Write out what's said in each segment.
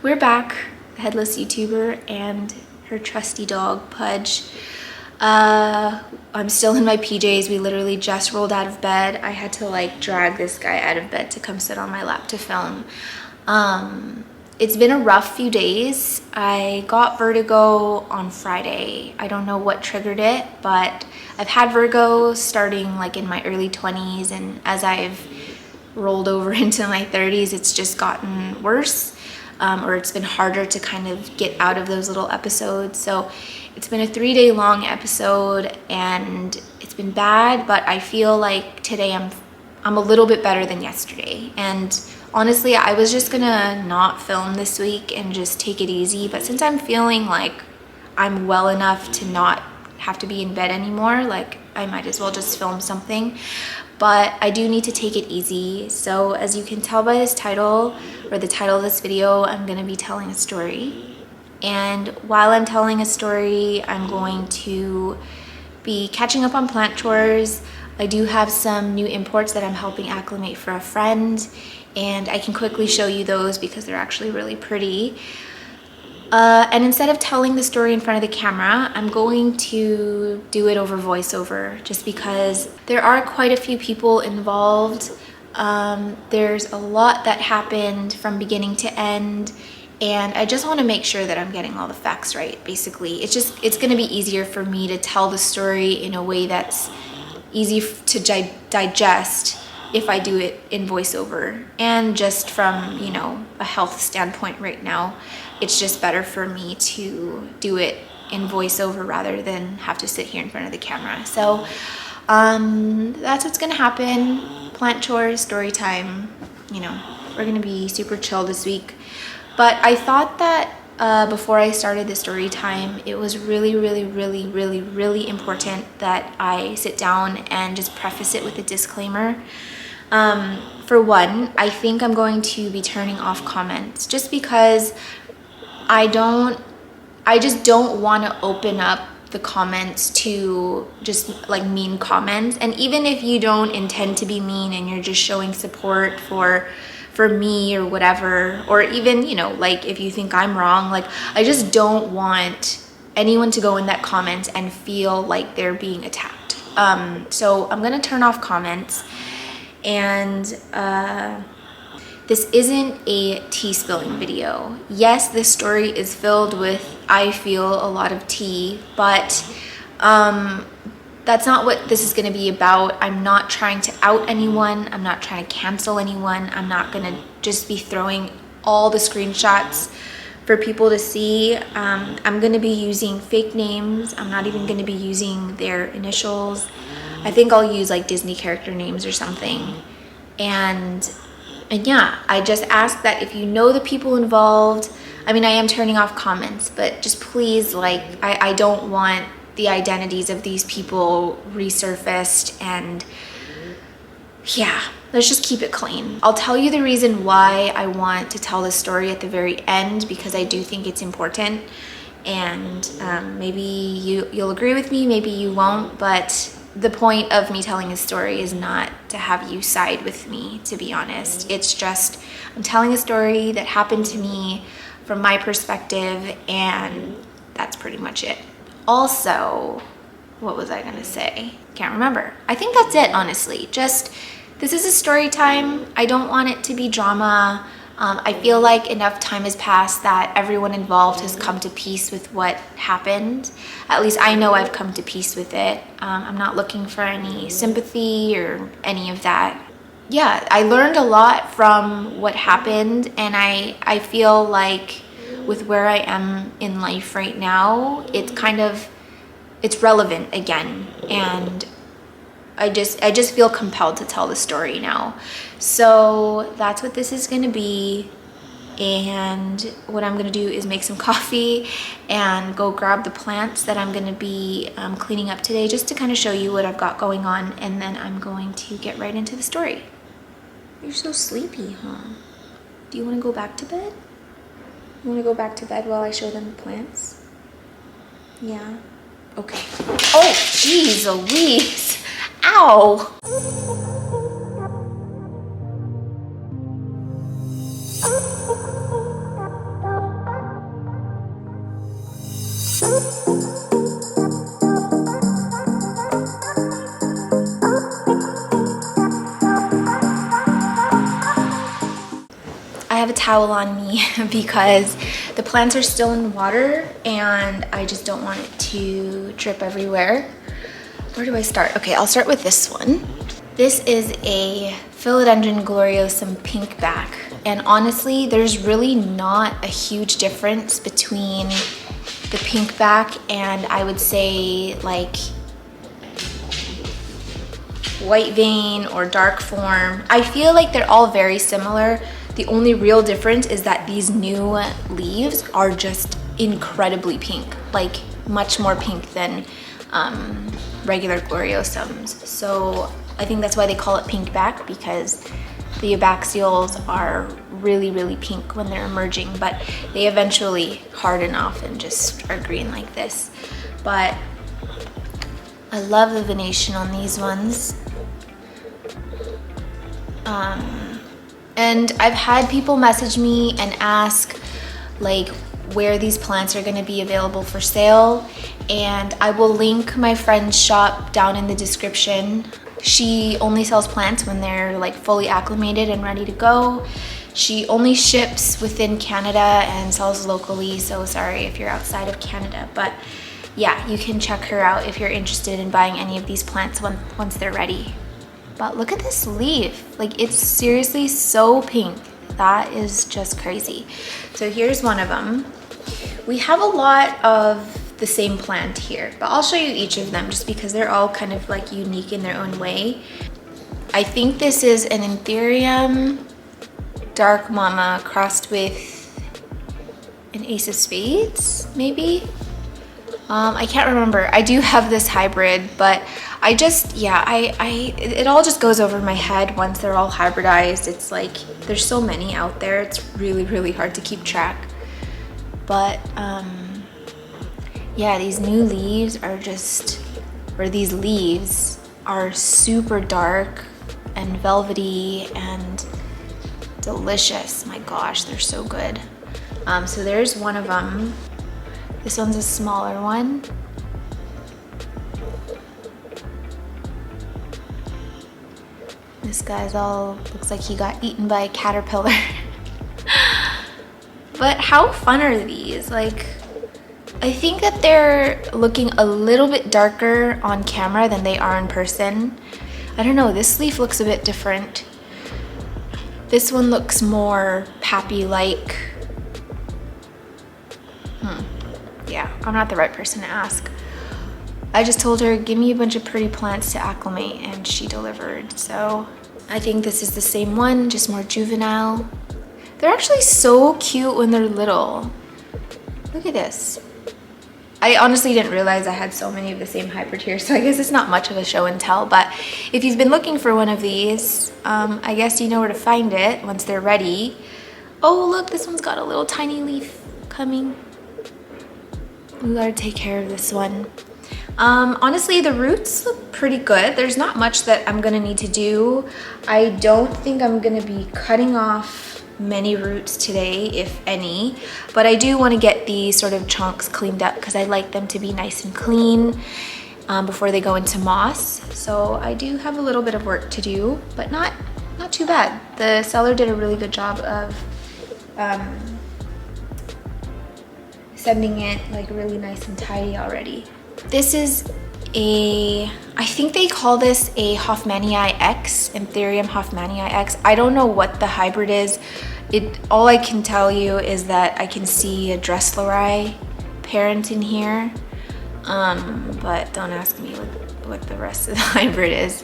We're back, the headless YouTuber and her trusty dog, Purge. I'm still in my PJs. We literally just rolled out of bed. I had to like drag this guy out of bed to come sit on my lap to film. It's been a rough few days. I got vertigo on Friday. I don't know what triggered it, but I've had vertigo starting like in my early 20s, and as I've rolled over into my 30s, it's just gotten worse. Or it's been harder to kind of get out of those little episodes. So it's been a 3-day long episode and it's been bad, but I feel like today I'm a little bit better than yesterday. And honestly, I was just gonna not film this week and just take it easy. But since I'm feeling like I'm well enough to not have to be in bed anymore, like I might as well just film something. But I do need to take it easy. So as you can tell by this title, or the title of this video, I'm gonna be telling a story. And while I'm telling a story, I'm going to be catching up on plant chores. I do have some new imports that I'm helping acclimate for a friend, and I can quickly show you those because they're actually really pretty. And instead of telling the story in front of the camera, I'm going to do it over voiceover just because there are quite a few people involved. There's a lot that happened from beginning to end, and I just want to make sure that I'm getting all the facts right. Basically, it's going to be easier for me to tell the story in a way that's easy to digest if I do it in voiceover. And just from, you know, a health standpoint right now, it's just better for me to do it in voiceover rather than have to sit here in front of the camera. So that's what's gonna happen. Plant chores, story time, you know, we're gonna be super chill this week. But I thought that before I started the story time, it was really important that I sit down and just preface it with a disclaimer. For one, I think I'm going to be turning off comments just because I just don't want to open up the comments to just like mean comments. And even if you don't intend to be mean and you're just showing support for me or whatever, or even, you know, like if you think I'm wrong, like I just don't want anyone to go in that comment and feel like they're being attacked. So I'm gonna turn off comments. And this isn't a tea spilling video. Yes, this story is filled with, I feel, a lot of tea, but that's not what this is going to be about. I'm not trying to out anyone. I'm not trying to cancel anyone. I'm not going to just be throwing all the screenshots for people to see. I'm going to be using fake names. I'm not even going to be using their initials. I think I'll use like Disney character names or something. And yeah, I just ask that if you know the people involved, I mean, I am turning off comments, but just please, like, I don't want the identities of these people resurfaced, and yeah, let's just keep it clean. I'll tell you the reason why I want to tell this story at the very end, because I do think it's important. And maybe you'll agree with me, maybe you won't, but the point of me telling a story is not to have you side with me, to be honest. It's just, I'm telling a story that happened to me from my perspective, and that's pretty much it. Also, what was I gonna say? Can't remember. I think that's it, honestly. Just, this is a story time. I don't want it to be drama. I feel like enough time has passed that everyone involved has come to peace with what happened. At least I know I've come to peace with it. I'm not looking for any sympathy or any of that. Yeah, I learned a lot from what happened, and I feel like with where I am in life right now, it's relevant again, and I just feel compelled to tell the story now. So that's what this is gonna be. And what I'm gonna do is make some coffee and go grab the plants that I'm gonna be cleaning up today, just to kind of show you what I've got going on. And then I'm going to get right into the story. You're so sleepy, huh? Do you wanna go back to bed? You wanna go back to bed while I show them the plants? Yeah, okay. Oh, geez Louise. Ow! towel on me because the plants are still in water and I just don't want it to drip everywhere. Where do I start? Okay, I'll start with this one. This is a Philodendron gloriosum pinkback. And honestly, there's really not a huge difference between the pinkback and I would say like white vein or dark form. I feel like they're all very similar. The only real difference is that these new leaves are just incredibly pink, like much more pink than regular gloriosums. So I think that's why they call it pinkback, because the abaxials are really, really pink when they're emerging, but they eventually harden off and just are green like this. But I love the venation on these ones. And I've had people message me and ask like where these plants are going to be available for sale, and I will link my friend's shop down in the description. She only sells plants when they're like fully acclimated and ready to go. She only ships within Canada and sells locally, so sorry if you're outside of Canada, but yeah, you can check her out if you're interested in buying any of these plants once they're ready. But look at this leaf, like it's seriously so pink. That is just crazy. So here's one of them. We have a lot of the same plant here, but I'll show you each of them just because they're all kind of like unique in their own way. I think this is an Anthurium Dark Mama crossed with an Ace of Spades, maybe? I can't remember. I do have this hybrid, but I just, yeah, it all just goes over my head once they're all hybridized. It's like, there's so many out there. It's really, really hard to keep track. But, yeah, these new leaves are just, or these leaves are super dark and velvety and delicious. My gosh, they're so good. So there's one of them. This one's a smaller one. This guy's all, looks like he got eaten by a caterpillar. But how fun are these? Like, I think that they're looking a little bit darker on camera than they are in person. I don't know, this leaf looks a bit different. This one looks more pappy-like. Yeah, I'm not the right person to ask. I just told her, give me a bunch of pretty plants to acclimate, and she delivered. So I think this is the same one, just more juvenile. They're actually so cute when they're little. Look at this. I honestly didn't realize I had so many of the same hybrid here, so I guess it's not much of a show and tell, but if you've been looking for one of these, I guess you know where to find it once they're ready. Oh, look, this one's got a little tiny leaf coming. We gotta take care of this one. Honestly, the roots look pretty good. There's not much that I'm gonna need to do. I don't think I'm gonna be cutting off many roots today, if any, but I do want to get these sort of chunks cleaned up because I like them to be nice and clean before they go into moss. So I do have a little bit of work to do, but not too bad. The seller did a really good job of sending it like really nice and tidy already. This is I think they call this a Hoffmanii X, Anthurium Hoffmanii X. I don't know what the hybrid is. All I can tell you is that I can see a Dressleri parent in here, but don't ask me what the rest of the hybrid is.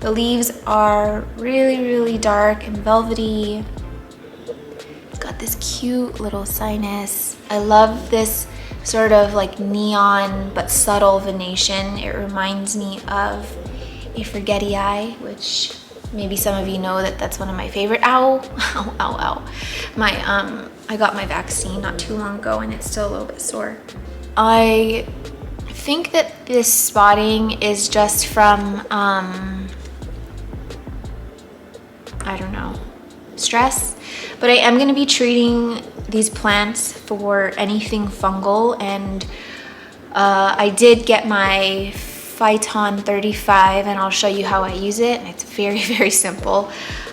The leaves are really, really dark and velvety. It's got this cute little sinus. I love this sort of like neon but subtle venation. It reminds me of a Forgetii, which maybe some of you know that's one of my favorite. Ow, ow, ow, ow. I got my vaccine not too long ago and it's still a little bit sore. I think that this spotting is just from, I don't know, stress, but I am gonna be treating these plants for anything fungal, and I did get my Phyton 35 and I'll show you how I use it. It's very, very simple.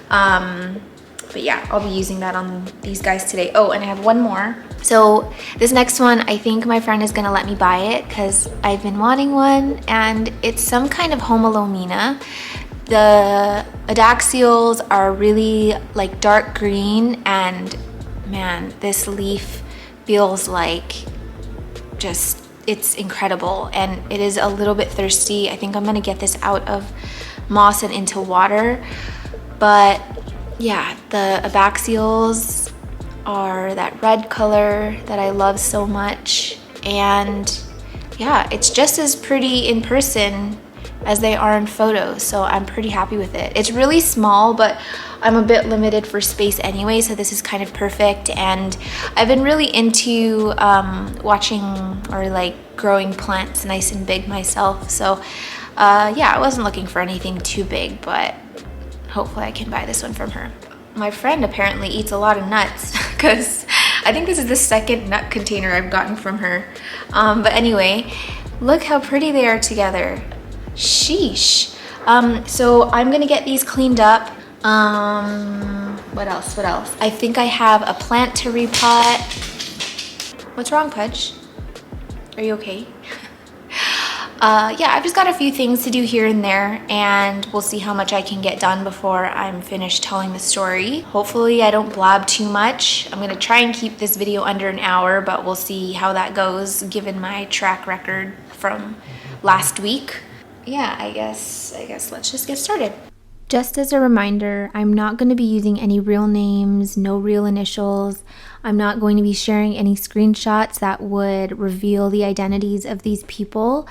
But But yeah, I'll be using that on these guys today. Oh, and I have one more. So this next one, I think my friend is gonna let me buy it because I've been wanting one, and it's some kind of homolomina. The adaxials are really like dark green, and man, this leaf feels like just, it's incredible, and it is a little bit thirsty. I think I'm gonna get this out of moss and into water. But yeah, the abaxials are that red color that I love so much, and yeah, it's just as pretty in person as they are in photos, so I'm pretty happy with it. It's really small, but I'm a bit limited for space anyway, so this is kind of perfect. And I've been really into watching or like growing plants nice and big myself, so yeah, I wasn't looking for anything too big, but hopefully I can buy this one from her. My friend apparently eats a lot of nuts because I think this is the second nut container I've gotten from her. But anyway, look how pretty they are together. Sheesh. So I'm gonna get these cleaned up. What else? I think I have a plant to repot. What's wrong, Pudge? Are you okay? Yeah, I've just got a few things to do here and there, and we'll see how much I can get done before I'm finished telling the story. Hopefully I don't blab too much. I'm gonna try and keep this video under an hour, but we'll see how that goes given my track record from last week. Yeah, I guess let's just get started. Just as a reminder, I'm not going to be using any real names, no real initials. I'm not going to be sharing any screenshots that would reveal the identities of these people.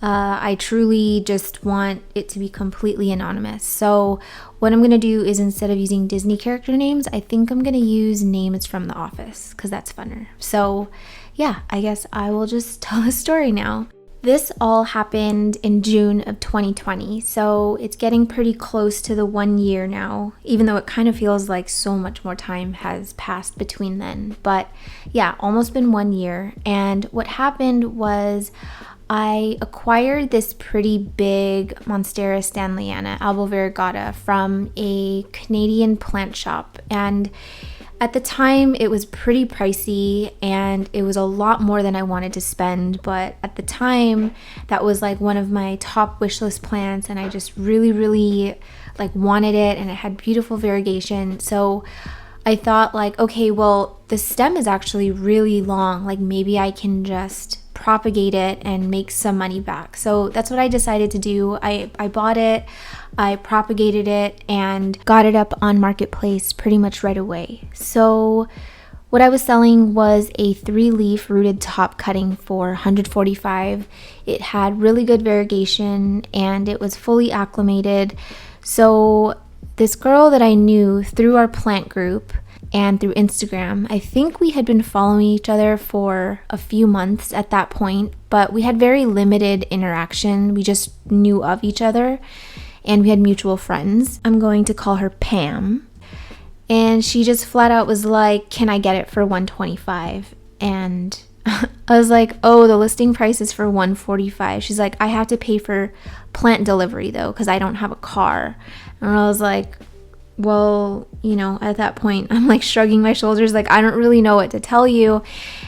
I truly just want it to be completely anonymous. So what I'm going to do is, instead of using Disney character names, I think I'm going to use names from The Office because that's funner. So yeah, I guess I will just tell the story now. This all happened in June of 2020, so it's getting pretty close to the 1 year now, even though it kind of feels like so much more time has passed between then. But yeah, almost been 1 year. And what happened was I acquired this pretty big Monstera Stanlyana albo variegata from a Canadian plant shop, and at the time, it was pretty pricey, and it was a lot more than I wanted to spend, but at the time, that was like one of my top wish list plants, and I just really like wanted it, and it had beautiful variegation. So I thought like, okay, well, the stem is actually really long, like maybe I can just propagate it and make some money back. So that's what I decided to do. I bought it, I propagated it, and got it up on Marketplace pretty much right away. So what I was selling was a 3-leaf rooted top cutting for $145. It had really good variegation, and it was fully acclimated. So this girl that I knew through our plant group and through Instagram, I think we had been following each other for a few months at that point, but we had very limited interaction. We just knew of each other, and we had mutual friends. I'm going to call her Pam. And she just flat out was like, can I get it for $125? And I was like, oh, the listing price is for $145. She's like, I have to pay for plant delivery though, because I don't have a car. And I was like, well, you know, at that point, I'm like shrugging my shoulders, like, I don't really know what to tell you.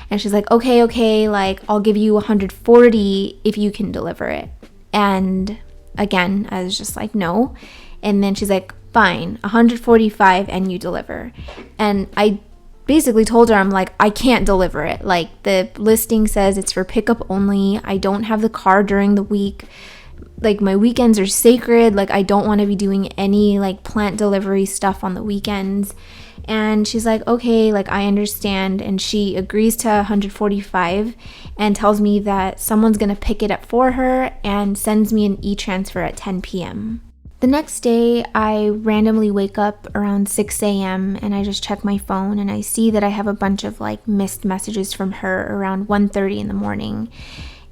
And she's like, okay, like, I'll give you $140 if you can deliver it. And again, I was just like, no. And then she's like, fine, $145 and you deliver. And I basically told her, I'm like, I can't deliver it. Like, the listing says it's for pickup only. I don't have the car during the week. Like, my weekends are sacred. Like, I don't want to be doing any like plant delivery stuff on the weekends. And she's like, okay, like, I understand. And she agrees to $145 and tells me that someone's going to pick it up for her and sends me an e-transfer at 10 p.m. The next day, I randomly wake up around 6 a.m. and I just check my phone, and I see that I have a bunch of like missed messages from her around 1:30 in the morning.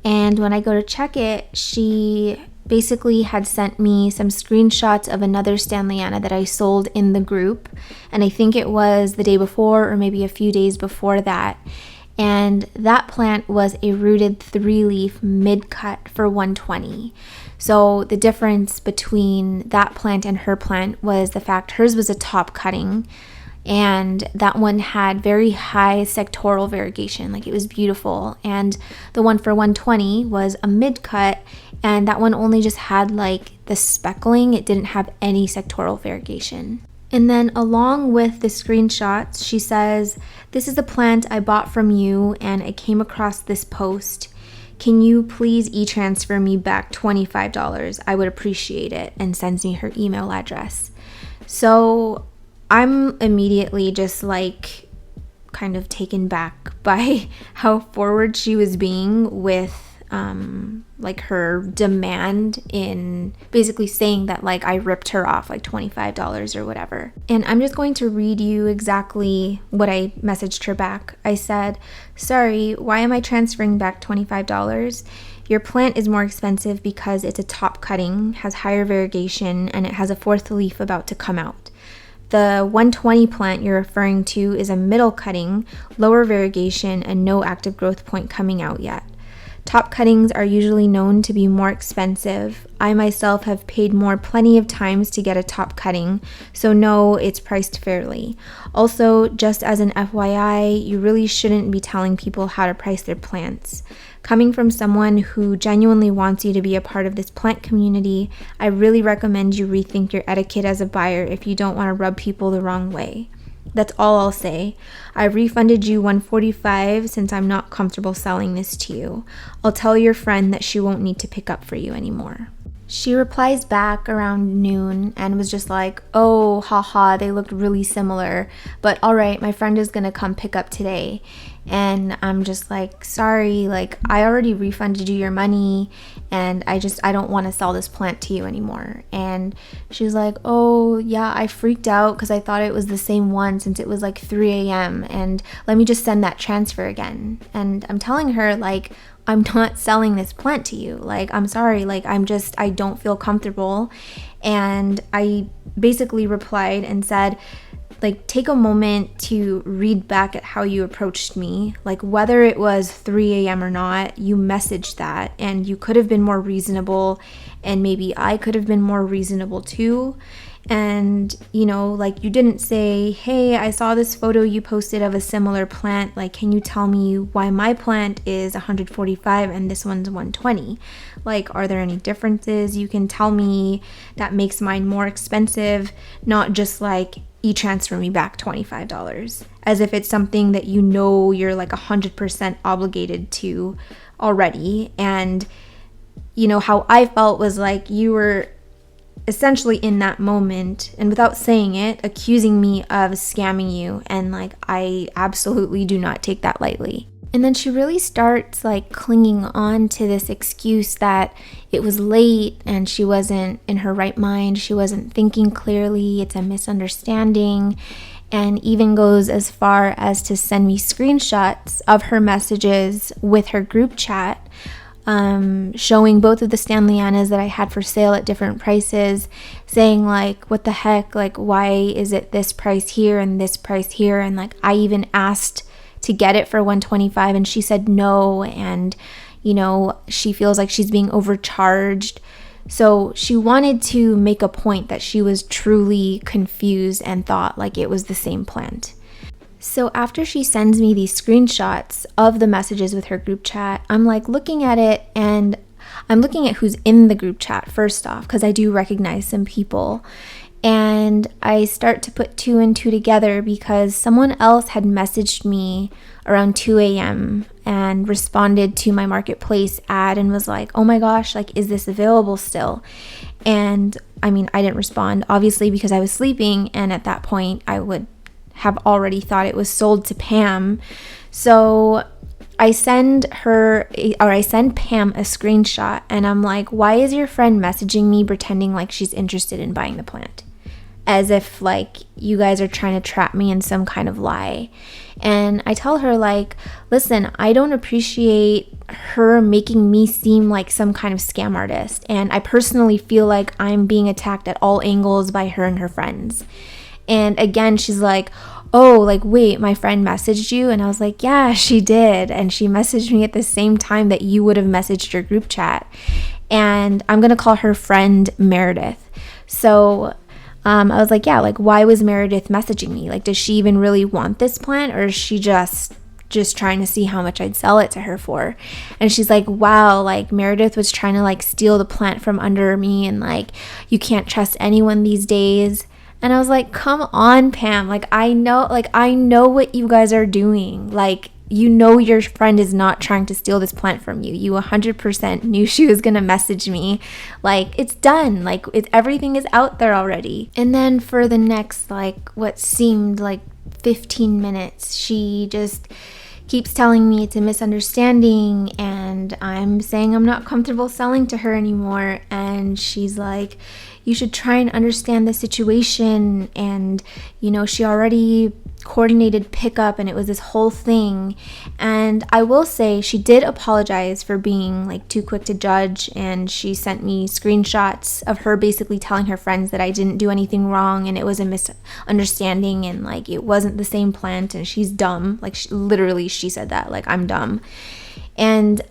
And when I go to check it, she basically had sent me some screenshots of another Stanlyana that I sold in the group. And I think it was the day before or maybe a few days before that. And that plant was a rooted 3-leaf mid-cut for $120. So the difference between that plant and her plant was the fact hers was a top cutting. and that one had very high sectoral variegation, like it was beautiful. And the one for 120 was a mid-cut, and that one only just had like the speckling. It didn't have any sectoral variegation. And then along with the screenshots, she says, "This is a plant I bought from you and I came across this post. Can you please e-transfer me back $25? I would appreciate it," and sends me her email address. So I'm immediately just like kind of taken back by how forward she was being with like her demand in basically saying that like I ripped her off like $25 or whatever. And I'm just going to read you exactly what I messaged her back. I said, "Sorry, why am I transferring back $25? Your plant is more expensive because it's a top cutting, has higher variegation, and it has a fourth leaf about to come out. The 120 plant you're referring to is a middle cutting, lower variegation, and no active growth point coming out yet. Top cuttings are usually known to be more expensive. I myself have paid more plenty of times to get a top cutting, so no, it's priced fairly. Also, just as an FYI, you really shouldn't be telling people how to price their plants. Coming from someone who genuinely wants you to be a part of this plant community, I really recommend you rethink your etiquette as a buyer if you don't want to rub people the wrong way. That's all I'll say. I refunded you $145 since I'm not comfortable selling this to you. I'll tell your friend that she won't need to pick up for you anymore." She replies back around noon and was just like, "Oh, haha, they looked really similar, but all right, my friend is gonna come pick up today." And I'm just like, "Sorry, like I already refunded you your money and I don't want to sell this plant to you anymore." And she's like, "Oh yeah, I freaked out because I thought it was the same one since it was like 3 a.m. and let me just send that transfer again." And I'm telling her like, "I'm not selling this plant to you. Like, I'm sorry, like I don't feel comfortable." And I basically replied and said, like, take a moment to read back at how you approached me. Like, whether it was 3 a.m. or not, you messaged that and you could have been more reasonable, and maybe I could have been more reasonable too. And, you know, like you didn't say, "Hey, I saw this photo you posted of a similar plant. Like, can you tell me why my plant is 145 and this one's 120? Like, are there any differences you can tell me that makes mine more expensive?" Not just like, "E-transfer me back $25, as if it's something that you know you're like 100% obligated to already. And, you know, how I felt was like you were essentially in that moment, and without saying it, accusing me of scamming you, and like I absolutely do not take that lightly. And then she really starts like clinging on to this excuse that it was late and she wasn't in her right mind, she wasn't thinking clearly, it's a misunderstanding, and even goes as far as to send me screenshots of her messages with her group chat, showing both of the Stanlyanas that I had for sale at different prices, saying like, "What the heck, like why is it this price here and this price here?" And like I even asked to get it for 125 and she said no, and you know, she feels like she's being overcharged. So she wanted to make a point that she was truly confused and thought like it was the same plant. So after she sends me these screenshots of the messages with her group chat, I'm like looking at it, and I'm looking at who's in the group chat first off, because I do recognize some people. And I start to put two and two together because someone else had messaged me around 2 a.m. and responded to my marketplace ad and was like, "Oh my gosh, like, is this available still?" And I mean, I didn't respond, obviously, because I was sleeping. And at that point, I would have already thought it was sold to Pam. So I send Pam a screenshot, and I'm like, "Why is your friend messaging me pretending like she's interested in buying the plant?" As if like you guys are trying to trap me in some kind of lie. And I tell her like, "Listen, I don't appreciate her making me seem like some kind of scam artist, and I personally feel like I'm being attacked at all angles by her and her friends." And again, she's like, "Oh, like, wait, my friend messaged you?" And I was like, "Yeah, she did. And she messaged me at the same time that you would have messaged your group chat." And I'm going to call her friend Meredith. So I was like, yeah, like, why was Meredith messaging me? Like, does she even really want this plant, or is she just trying to see how much I'd sell it to her for? And she's like, wow, like, Meredith was trying to like steal the plant from under me, and like, you can't trust anyone these days. And I was like, come on, Pam, like, I know what you guys are doing. Like, you know your friend is not trying to steal this plant from you. You 100% knew she was gonna message me. Like, it's done. Like, everything is out there already. And then for the next, like, what seemed like 15 minutes, she just keeps telling me it's a misunderstanding, and I'm saying I'm not comfortable selling to her anymore. And she's like, you should try and understand the situation. And, you know, she already coordinated pickup, and it was this whole thing. And I will say, she did apologize for being like too quick to judge, and she sent me screenshots of her basically telling her friends that I didn't do anything wrong, and it was a misunderstanding, and like, it wasn't the same plant, and she's dumb. Like, she said that, like, I'm dumb. And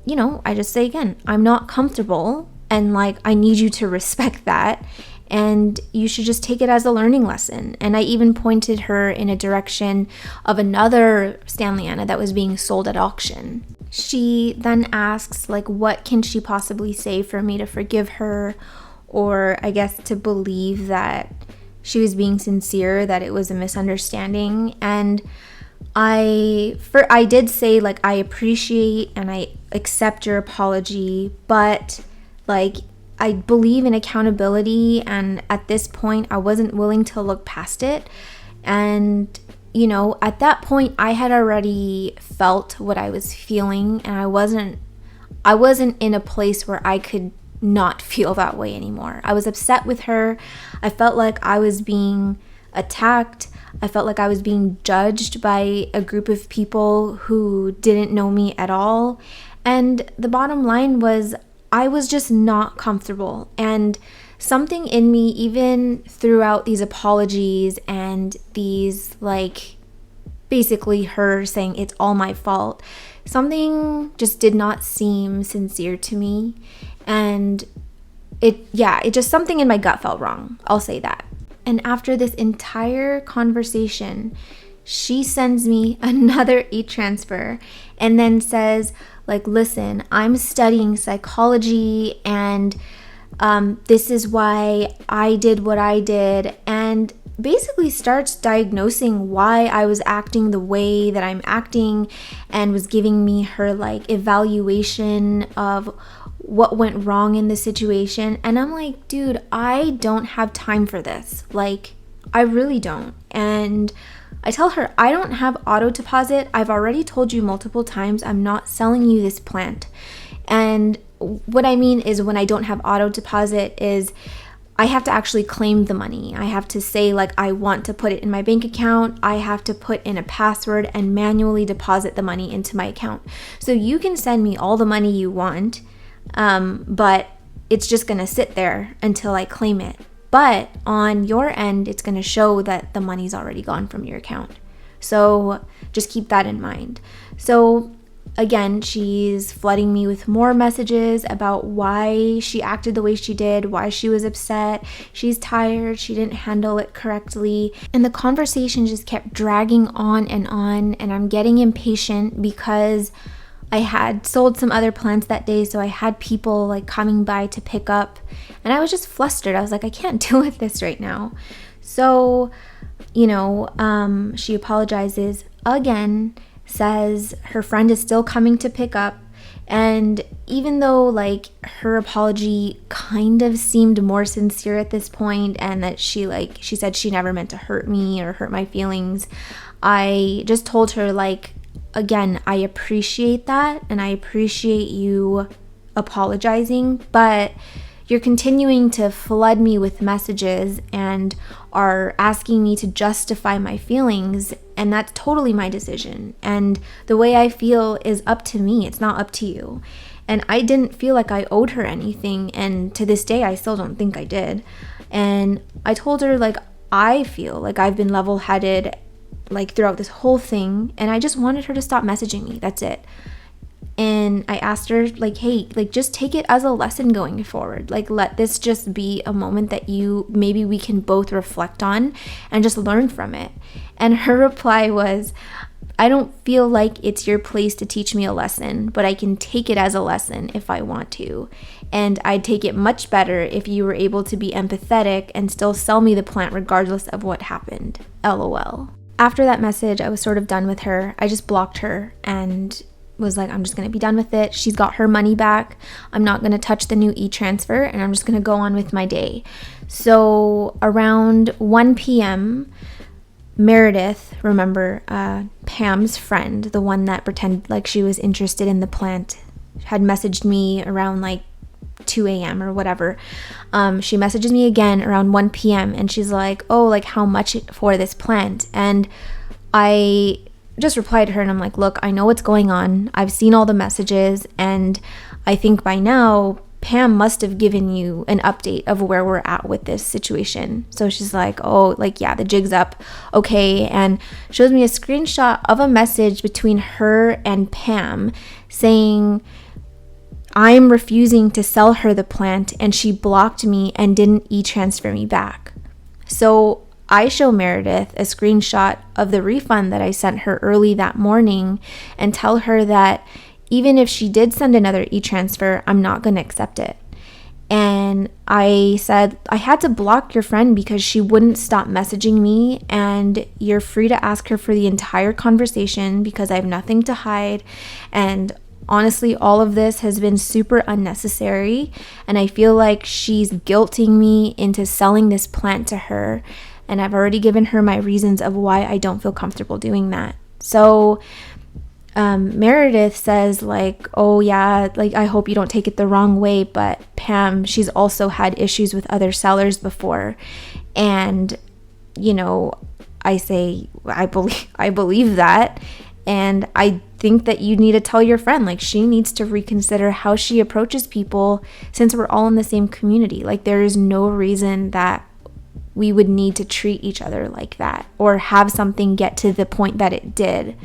you know, I just say again, I'm not comfortable, and like, I need you to respect that, and you should just take it as a learning lesson. And I even pointed her in a direction of another Stanlyana that was being sold at auction. She then asks, like, what can she possibly say for me to forgive her, or I guess to believe that she was being sincere, that it was a misunderstanding. And I did say, like, I appreciate and I accept your apology, but like, I believe in accountability, and at this point I wasn't willing to look past it. And, you know, at that point I had already felt what I was feeling, and I wasn't in a place where I could not feel that way anymore. I was upset with her. I felt like I was being attacked. I felt like I was being judged by a group of people who didn't know me at all. And the bottom line was, I was just not comfortable. And something in me, even throughout these apologies and these, like, basically her saying it's all my fault, something just did not seem sincere to me. And it just, something in my gut felt wrong. I'll say that. And after this entire conversation, she sends me another e-transfer and then says, like, listen, I'm studying psychology, and this is why I did what I did, and basically starts diagnosing why I was acting the way that I'm acting, and was giving me her, like, evaluation of what went wrong in the situation. And I'm like, dude, I don't have time for this. Like, I really don't. And I tell her, I don't have auto deposit. I've already told you multiple times I'm not selling you this plant. And what I mean is, when I don't have auto deposit, is I have to actually claim the money. I have to say, like, I want to put it in my bank account. I have to put in a password and manually deposit the money into my account. So you can send me all the money you want, but it's just going to sit there until I claim it. But on your end, it's going to show that the money's already gone from your account. So just keep that in mind. So again, she's flooding me with more messages about why she acted the way she did, why she was upset. She's tired. She didn't handle it correctly. And the conversation just kept dragging on, and I'm getting impatient because I had sold some other plants that day, so I had people, like, coming by to pick up, and I was just flustered. I was like, I can't deal with this right now. So, you know, she apologizes again, says her friend is still coming to pick up, and even though, like, her apology kind of seemed more sincere at this point, and that she said she never meant to hurt me or hurt my feelings, I just told her, like, again, I appreciate that, and I appreciate you apologizing, but you're continuing to flood me with messages and are asking me to justify my feelings, and that's totally my decision. And the way I feel is up to me. It's not up to you. And I didn't feel like I owed her anything, and to this day, I still don't think I did. And I told her, like, I feel like I've been level-headed, like, throughout this whole thing, and I just wanted her to stop messaging me. That's it. And I asked her, like, hey, like, just take it as a lesson going forward. Like, let this just be a moment that maybe we can both reflect on and just learn from it. And her reply was, I don't feel like it's your place to teach me a lesson, but I can take it as a lesson if I want to. And I'd take it much better if you were able to be empathetic and still sell me the plant regardless of what happened. LOL. After that message, I was sort of done with her. I just blocked her and was like, I'm just going to be done with it. She's got her money back. I'm not going to touch the new e-transfer, and I'm just going to go on with my day. So around 1 p.m., Meredith, remember, Pam's friend, the one that pretended like she was interested in the plant, had messaged me around like 2 a.m. or whatever. She messages me again around 1 p.m. and she's like, oh, like how much for this plant? And I just replied to her and I'm like, look, I know what's going on. I've seen all the messages and I think by now Pam must have given you an update of where we're at with this situation. So she's like, oh, like, yeah, the jig's up. Okay. And shows me a screenshot of a message between her and Pam saying, I'm refusing to sell her the plant and she blocked me and didn't e-transfer me back. So I show Meredith a screenshot of the refund that I sent her early that morning and tell her that even if she did send another e-transfer, I'm not going to accept it. And I said, I had to block your friend because she wouldn't stop messaging me, and you're free to ask her for the entire conversation because I have nothing to hide. And honestly, all of this has been super unnecessary, and I feel like she's guilting me into selling this plant to her. And I've already given her my reasons of why I don't feel comfortable doing that. So Meredith says like, oh yeah, like I hope you don't take it the wrong way, but Pam, she's also had issues with other sellers before. And, you know, I say, I believe that. And I think that you need to tell your friend, like she needs to reconsider how she approaches people since we're all in the same community. Like there is no reason that we would need to treat each other like that or have something get to the point that it did.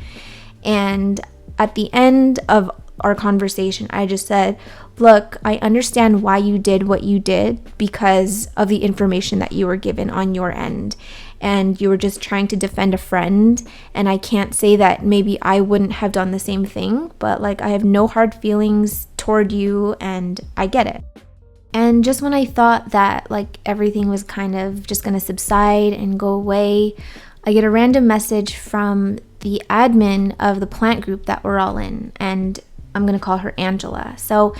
And at the end of our conversation, I just said, look, I understand why you did what you did because of the information that you were given on your end. And you were just trying to defend a friend. And I can't say that maybe I wouldn't have done the same thing, but like I have no hard feelings toward you and I get it. And just when I thought that like everything was kind of just going to subside and go away, I get a random message from the admin of the plant group that we're all in, and I'm going to call her Angela. So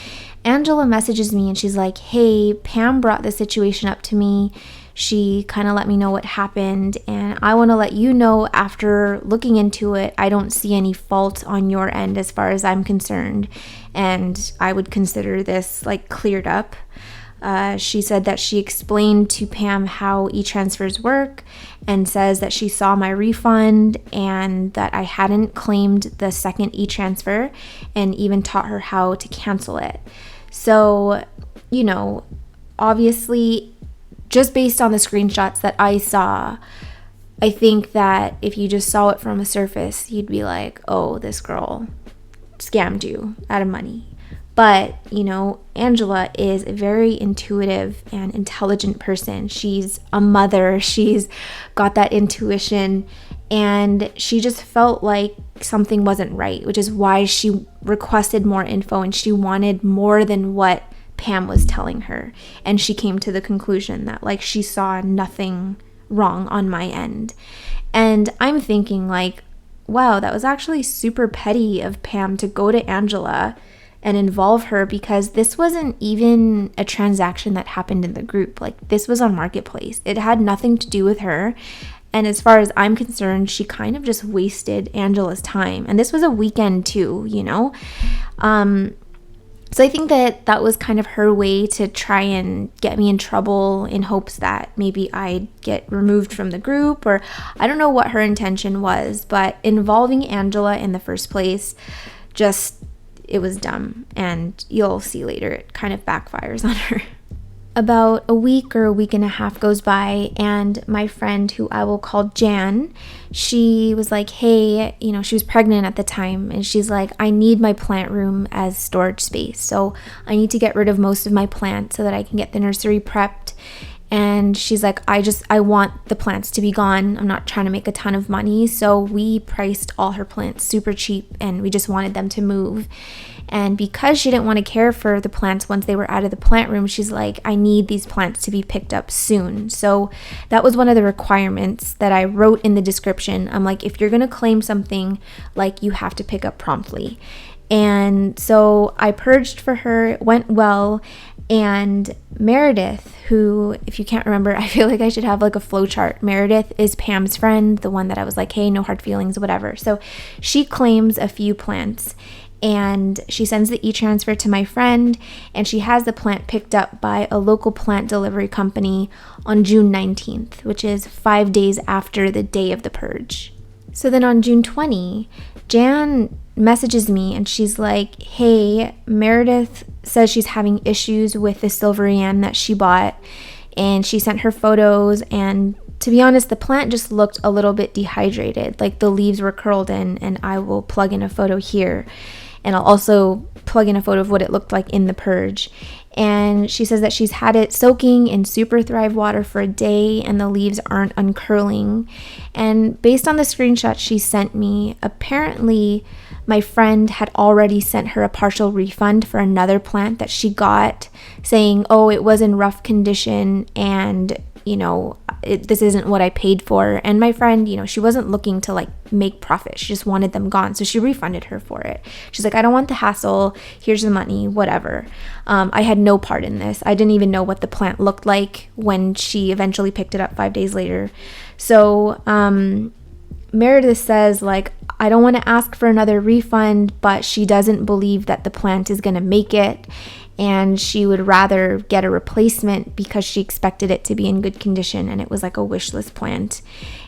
Angela messages me and she's like, hey, Pam brought the situation up to me. She kind of let me know what happened, and I want to let you know after looking into it, I don't see any fault on your end as far as I'm concerned, and I would consider this like cleared up. She said that she explained to Pam how e-transfers work and says that she saw my refund and that I hadn't claimed the second e-transfer and even taught her how to cancel it. So, you know, obviously, just based on the screenshots that I saw, I think that if you just saw it from a surface, you'd be like, oh, this girl scammed you out of money. But, you know, Angela is a very intuitive and intelligent person. She's a mother. She's got that intuition. And she just felt like something wasn't right, which is why she requested more info and she wanted more than what Pam was telling her. And she came to the conclusion that, like, she saw nothing wrong on my end. And I'm thinking, like, wow, that was actually super petty of Pam to go to Angela and involve her, because this wasn't even a transaction that happened in the group. Like, this was on Marketplace. It had nothing to do with her. And as far as I'm concerned, she kind of just wasted Angela's time. And this was a weekend too, you know? So I think that that was kind of her way to try and get me in trouble in hopes that maybe I'd get removed from the group, or I don't know what her intention was, but involving Angela in the first place, just, it was dumb. And you'll see later, it kind of backfires on her. About a week or a week and a half goes by, and my friend, who I will call Jan, she was like, hey, she was pregnant at the time, and she's like, I need my plant room as storage space. So I need to get rid of most of my plants so that I can get the nursery prepped. And she's like, I want the plants to be gone. I'm not trying to make a ton of money. So we priced all her plants super cheap, and we just wanted them to move. And because she didn't want to care for the plants once they were out of the plant room, she's like, I need these plants to be picked up soon. So that was one of the requirements that I wrote in the description. I'm like, if you're going to claim something, like, you have to pick up promptly. And so I purged for her. It went well. And Meredith, who, if you can't remember, I feel like I should have like a flow chart. Meredith is Pam's friend, the one that I was like, hey, no hard feelings, whatever. So she claims a few plants, and she sends the e-transfer to my friend, and she has the plant picked up by a local plant delivery company on June 19th, which is 5 days after the day of the purge. So then on June 20, Jan messages me, and she's like, hey, Meredith says she's having issues with the Silverian that she bought, and she sent her photos, and to be honest, the plant just looked a little bit dehydrated, like the leaves were curled in, and I will plug in a photo here, and I'll also plug in a photo of what it looked like in the purge. And she says that she's had it soaking in Super Thrive water for a day, and the leaves aren't uncurling. And based on the screenshot she sent me, apparently my friend had already sent her a partial refund for another plant that she got, saying, oh, it was in rough condition, and this isn't what I paid for. And my friend, she wasn't looking to like make profit. She just wanted them gone. So she refunded her for it. She's like, I don't want the hassle. Here's the money, whatever. I had no part in this. I didn't even know what the plant looked like when she eventually picked it up 5 days later. So Meredith says, like, I don't want to ask for another refund, but she doesn't believe that the plant is going to make it, and she would rather get a replacement because she expected it to be in good condition, and it was like a wish list plant.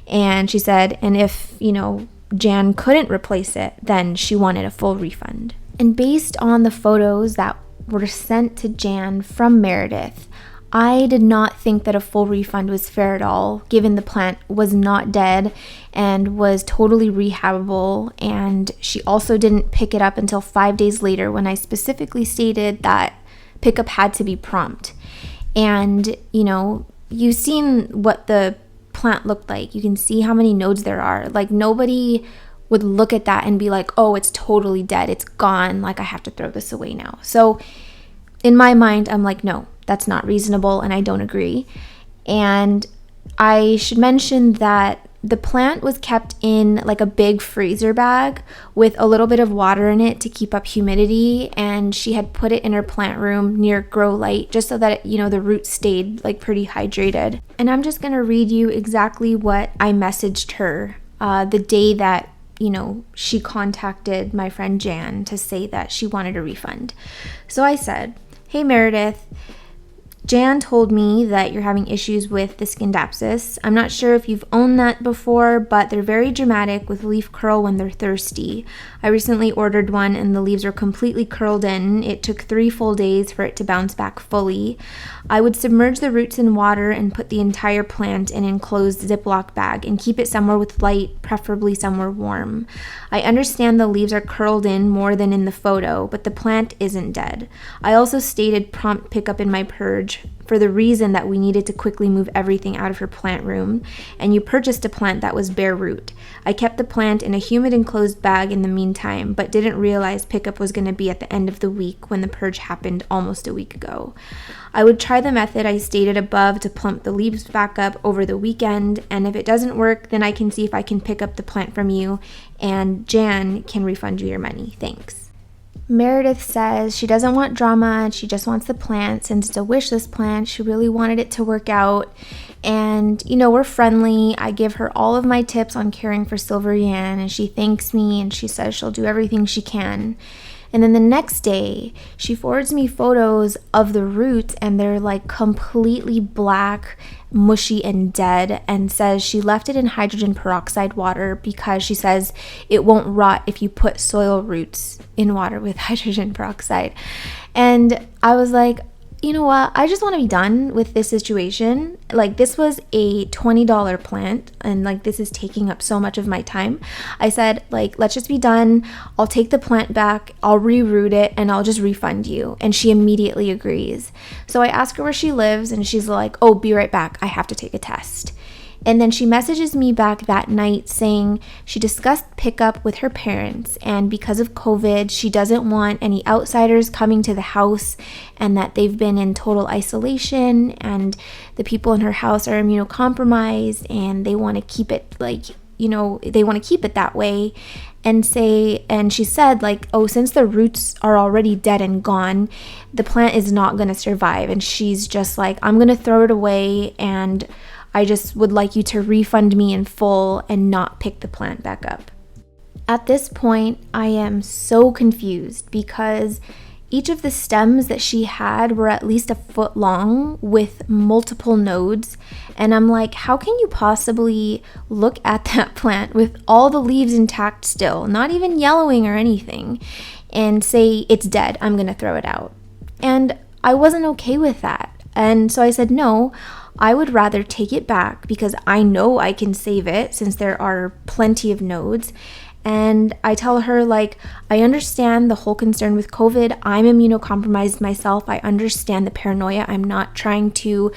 And she said, and if, Jan couldn't replace it, then she wanted a full refund. And based on the photos that were sent to Jan from Meredith, I did not think that a full refund was fair at all, given the plant was not dead and was totally rehabable, and she also didn't pick it up until 5 days later, when I specifically stated that pickup had to be prompt. And, you've seen what the plant looked like. You can see how many nodes there are. Like, nobody would look at that and be like, oh, it's totally dead. It's gone. Like, I have to throw this away now. So in my mind, I'm like, no, that's not reasonable, and I don't agree. And I should mention that the plant was kept in like a big freezer bag with a little bit of water in it to keep up humidity, and she had put it in her plant room near grow light just so that the roots stayed like pretty hydrated. And I'm just going to read you exactly what I messaged her the day that she contacted my friend Jan to say that she wanted a refund. So I said, hey Meredith, Jan told me that you're having issues with the Scindapsus. I'm not sure if you've owned that before, but they're very dramatic with leaf curl when they're thirsty. I recently ordered one, and the leaves are completely curled in. It took 3 full days for it to bounce back fully. I would submerge the roots in water and put the entire plant in an enclosed Ziploc bag and keep it somewhere with light, preferably somewhere warm. I understand the leaves are curled in more than in the photo, but the plant isn't dead. I also stated prompt pickup in my purge for the reason that we needed to quickly move everything out of her plant room, and you purchased a plant that was bare root. I kept the plant in a humid enclosed bag in the meantime, but didn't realize pickup was going to be at the end of the week when the purge happened almost a week ago. I would try the method I stated above to plump the leaves back up over the weekend, and if it doesn't work, then I can see if I can pick up the plant from you, and Jan can refund you your money. Thanks. Meredith says she doesn't want drama, she just wants the plant. Since it's a wish list plant, she really wanted it to work out. And, we're friendly. I give her all of my tips on caring for Silverian, and she thanks me, and she says she'll do everything she can. And then the next day, she forwards me photos of the roots, and they're like completely black, mushy, and dead, and says she left it in hydrogen peroxide water because she says it won't rot if you put soil roots in water with hydrogen peroxide. And I was like, you know what, I just want to be done with this situation. Like, this was a $20 plant, and like, this is taking up so much of my time. I said, like, let's just be done. I'll take the plant back, I'll reroot it, and I'll just refund you. And she immediately agrees. So I ask her where she lives, and she's like, oh, be right back, I have to take a test. And then she messages me back that night saying she discussed pickup with her parents, and because of COVID, she doesn't want any outsiders coming to the house, and that they've been in total isolation, and the people in her house are immunocompromised, and they want to keep it they want to keep it that way. And she said, like, oh, since the roots are already dead and gone, the plant is not going to survive. And she's just like, I'm going to throw it away, and I just would like you to refund me in full and not pick the plant back up. At this point, I am so confused because each of the stems that she had were at least a foot long with multiple nodes. And I'm like, how can you possibly look at that plant with all the leaves intact still, not even yellowing or anything, and say it's dead, I'm gonna throw it out? And I wasn't okay with that. And so I said, no, I would rather take it back because I know I can save it since there are plenty of nodes. And I tell her, like, I understand the whole concern with COVID. I'm immunocompromised myself. I understand the paranoia. I'm not trying to,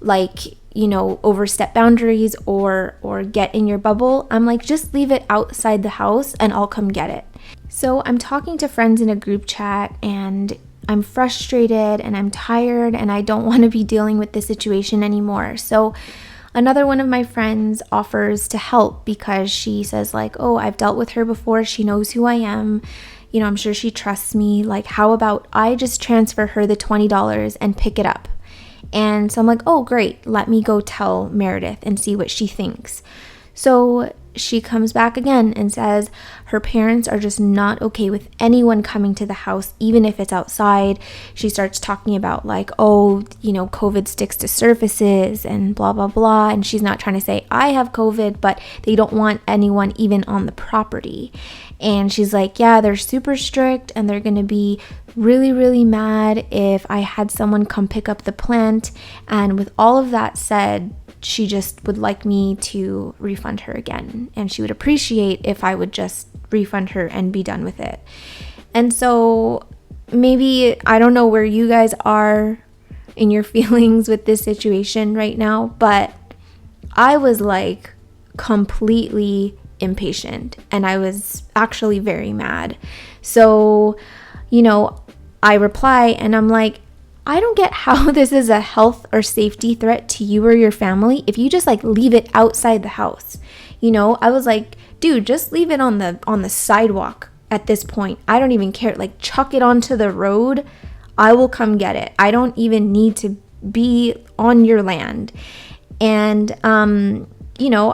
overstep boundaries or get in your bubble. I'm like, just leave it outside the house and I'll come get it. So I'm talking to friends in a group chat, and I'm frustrated and I'm tired and I don't want to be dealing with this situation anymore. So another one of my friends offers to help because she says, like, oh, I've dealt with her before. She knows who I am. I'm sure she trusts me. Like, how about I just transfer her the $20 and pick it up? And so I'm like, oh, great. Let me go tell Meredith and see what she thinks. So she comes back again and says her parents are just not okay with anyone coming to the house, even if it's outside. She starts talking about, like, oh, COVID sticks to surfaces and blah, blah, blah. And she's not trying to say I have COVID, but they don't want anyone even on the property. And she's like, yeah, they're super strict and they're going to be really, really mad if I had someone come pick up the plant. And with all of that said, she just would like me to refund her again. And she would appreciate if I would just refund her and be done with it. And so maybe, I don't know where you guys are in your feelings with this situation right now, but I was like completely impatient and I was actually very mad. So, I reply and I'm like, I don't get how this is a health or safety threat to you or your family if you just leave it outside the house. I was like, dude, just leave it on the sidewalk at this point. I don't even care. Chuck it onto the road. I will come get it. I don't even need to be on your land. And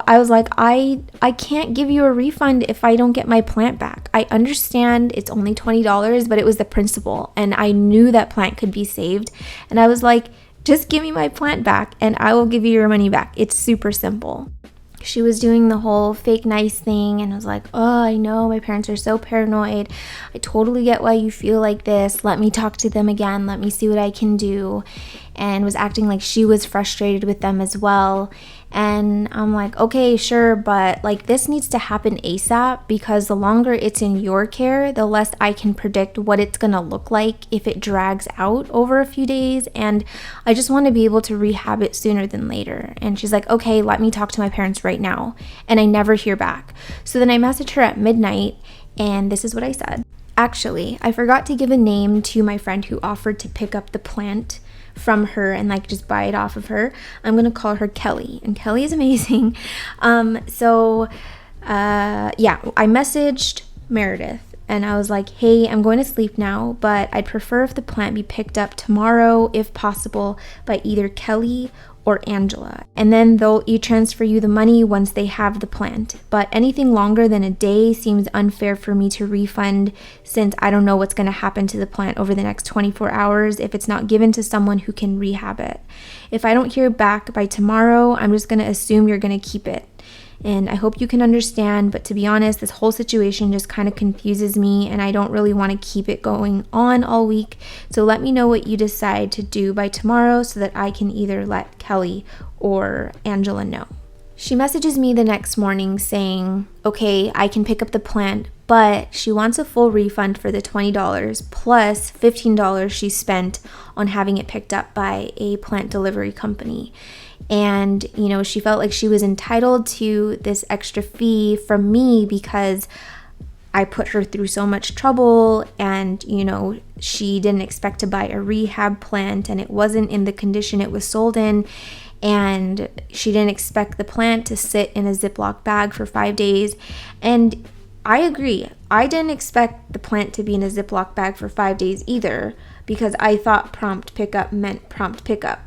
I was like, I can't give you a refund if I don't get my plant back. I understand it's only $20, but it was the principle. And I knew that plant could be saved. And I was like, just give me my plant back and I will give you your money back. It's super simple. She was doing the whole fake nice thing and I was like, oh, I know my parents are so paranoid. I totally get why you feel like this. Let me talk to them again. Let me see what I can do. And was acting like she was frustrated with them as well. And I'm like, okay, sure, but this needs to happen ASAP because the longer it's in your care, the less I can predict what it's gonna look like if it drags out over a few days. And I just want to be able to rehab it sooner than later. And she's like, okay, let me talk to my parents right now. And I never hear back. So then I messaged her at midnight and this is what I said. Actually, I forgot to give a name to my friend who offered to pick up the plant from her and just buy it off of her. I'm gonna call her Kelly, and Kelly is amazing. I messaged Meredith and I was like, hey, I'm going to sleep now, but I'd prefer if the plant be picked up tomorrow if possible by either Kelly or Angela, and then they'll e-transfer you the money once they have the plant. But anything longer than a day seems unfair for me to refund since I don't know what's going to happen to the plant over the next 24 hours if it's not given to someone who can rehab it. If I don't hear back by tomorrow, I'm just going to assume you're going to keep it. and I hope you can understand, but to be honest, this whole situation just kind of confuses me and I don't really want to keep it going on all week. So let me know what you decide to do by tomorrow so that I can either let Kelly or Angela know. She messages me the next morning saying, okay, I can pick up the plant, but she wants a full refund for the $20 plus $15 she spent on having it picked up by a plant delivery company. And, you know, she felt like she was entitled to this extra fee from me because I put her through so much trouble and, you know, she didn't expect to buy a rehab plant and it wasn't in the condition it was sold in. And she didn't expect the plant to sit in a Ziploc bag for 5 days. And I agree. I didn't expect the plant to be in a Ziploc bag for 5 days either because I thought prompt pickup meant prompt pickup.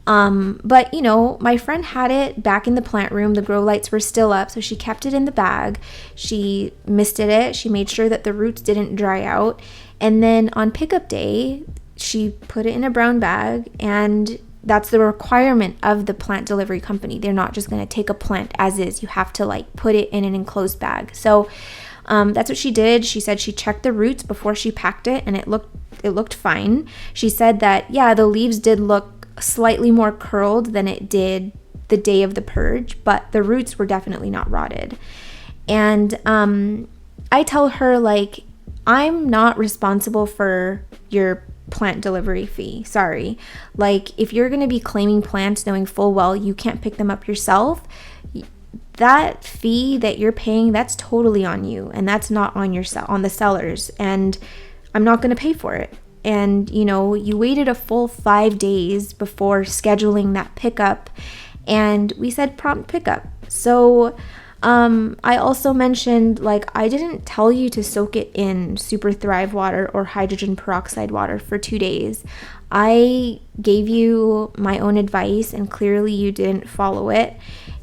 But, you know, my friend had it back in the plant room. The grow lights were still up, so she kept it in the bag. She misted it. She made sure that the roots didn't dry out. And then on pickup day, she put it in a brown bag, and that's the requirement of the plant delivery company. They're not just going to take a plant as is. You have to like put it in an enclosed bag. So that's what she did. She said she checked the roots before she packed it and it looked fine. She said that, yeah, the leaves did look slightly more curled than it did the day of the purge, but the roots were definitely not rotted. And I tell her, like, I'm not responsible for your plant delivery fee. Sorry. Like, if you're going to be claiming plants knowing full well you can't pick them up yourself, that fee that you're paying, that's totally on you, and that's not on on the sellers, and I'm not going to pay for it. And, you know, you waited a full 5 days before scheduling that pickup, and we said prompt pickup. So I also mentioned, like, I didn't tell you to soak it in Super Thrive water or hydrogen peroxide water for 2 days. I gave you my own advice and clearly you didn't follow it.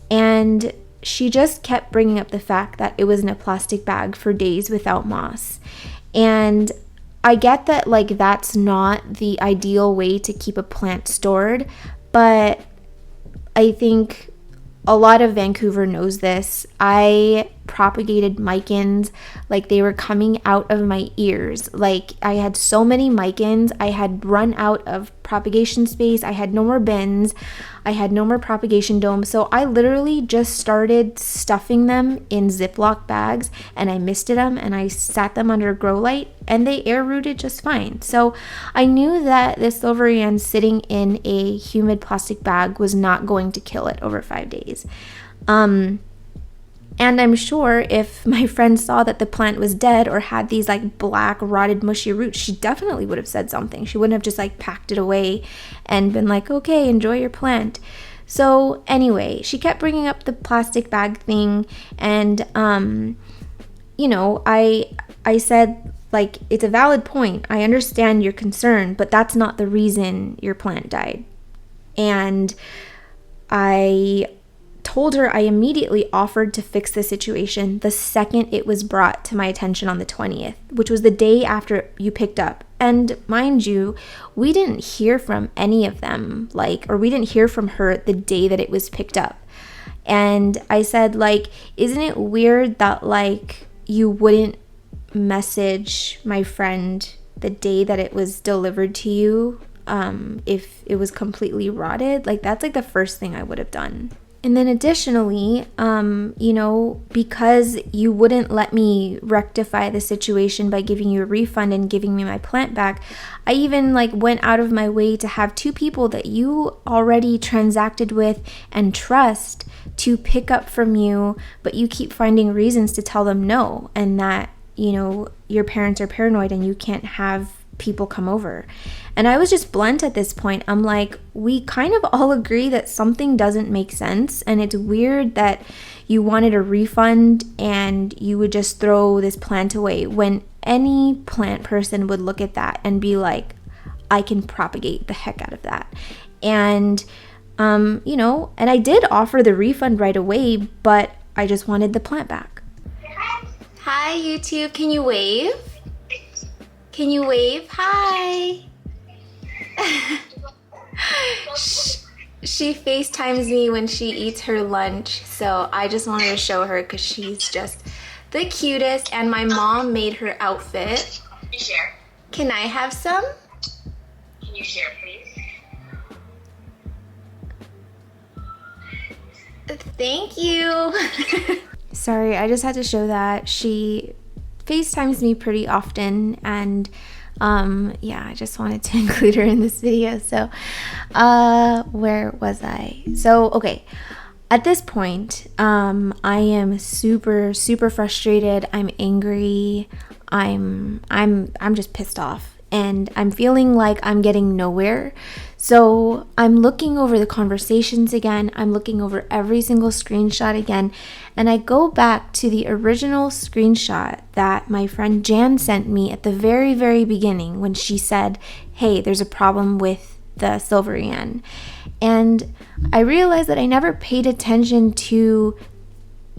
And she just kept bringing up the fact that it was in a plastic bag for days without moss. And I get that, like, that's not the ideal way to keep a plant stored, but I think a lot of Vancouver knows this. I propagated micans like they were coming out of my ears. Like, I had so many micans. I had run out of propagation space. I had no more bins. I had no more propagation domes. So I literally just started stuffing them in Ziploc bags, and I misted them and I sat them under a grow light and they air rooted just fine. So I knew that this Silverian sitting in a humid plastic bag was not going to kill it over 5 days. And I'm sure if my friend saw that the plant was dead or had these like black rotted mushy roots, she definitely would have said something. She wouldn't have just like packed it away and been like, okay, enjoy your plant. So anyway, she kept bringing up the plastic bag thing, and you know, I said, like, it's a valid point. I understand your concern, but that's not the reason your plant died. And I told her I immediately offered to fix the situation the second it was brought to my attention on the 20th, which was the day after you picked up. And mind you, we didn't hear from any of them, or we didn't hear from her the day that it was picked up. And I said, like, isn't it weird that, like, you wouldn't message my friend the day that it was delivered to you if it was completely rotted? Like, that's like the first thing I would have done. And then additionally, you know, because you wouldn't let me rectify the situation by giving you a refund and giving me my plant back, I even like went out of my way to have 2 people that you already transacted with and trust to pick up from you, but you keep finding reasons to tell them no, and that, you know, your parents are paranoid and you can't have people come over. And I was just blunt at this point. I'm like, we kind of all agree that something doesn't make sense, and it's weird that you wanted a refund and you would just throw this plant away when any plant person would look at that and be like, I can propagate the heck out of that. And you know, and I did offer the refund right away, but I just wanted the plant back. Hi YouTube, can you wave? Can you wave? Hi. Shh. She FaceTimes me when she eats her lunch, so I just wanted to show her because she's just the cutest, and my mom made her outfit. Can you share? Can I have some? Can you share, please? Thank you. Sorry, I just had to show that. She FaceTimes me pretty often, and yeah, I just wanted to include her in this video. So where was I? So okay, at this point I am super frustrated. I'm angry. I'm just pissed off, and I'm feeling like I'm getting nowhere. So I'm looking over the conversations again. I'm looking over every single screenshot again. And I go back to the original screenshot that my friend Jan sent me at the very beginning when she said, hey, there's a problem with the silvery yen. And I realized that I never paid attention to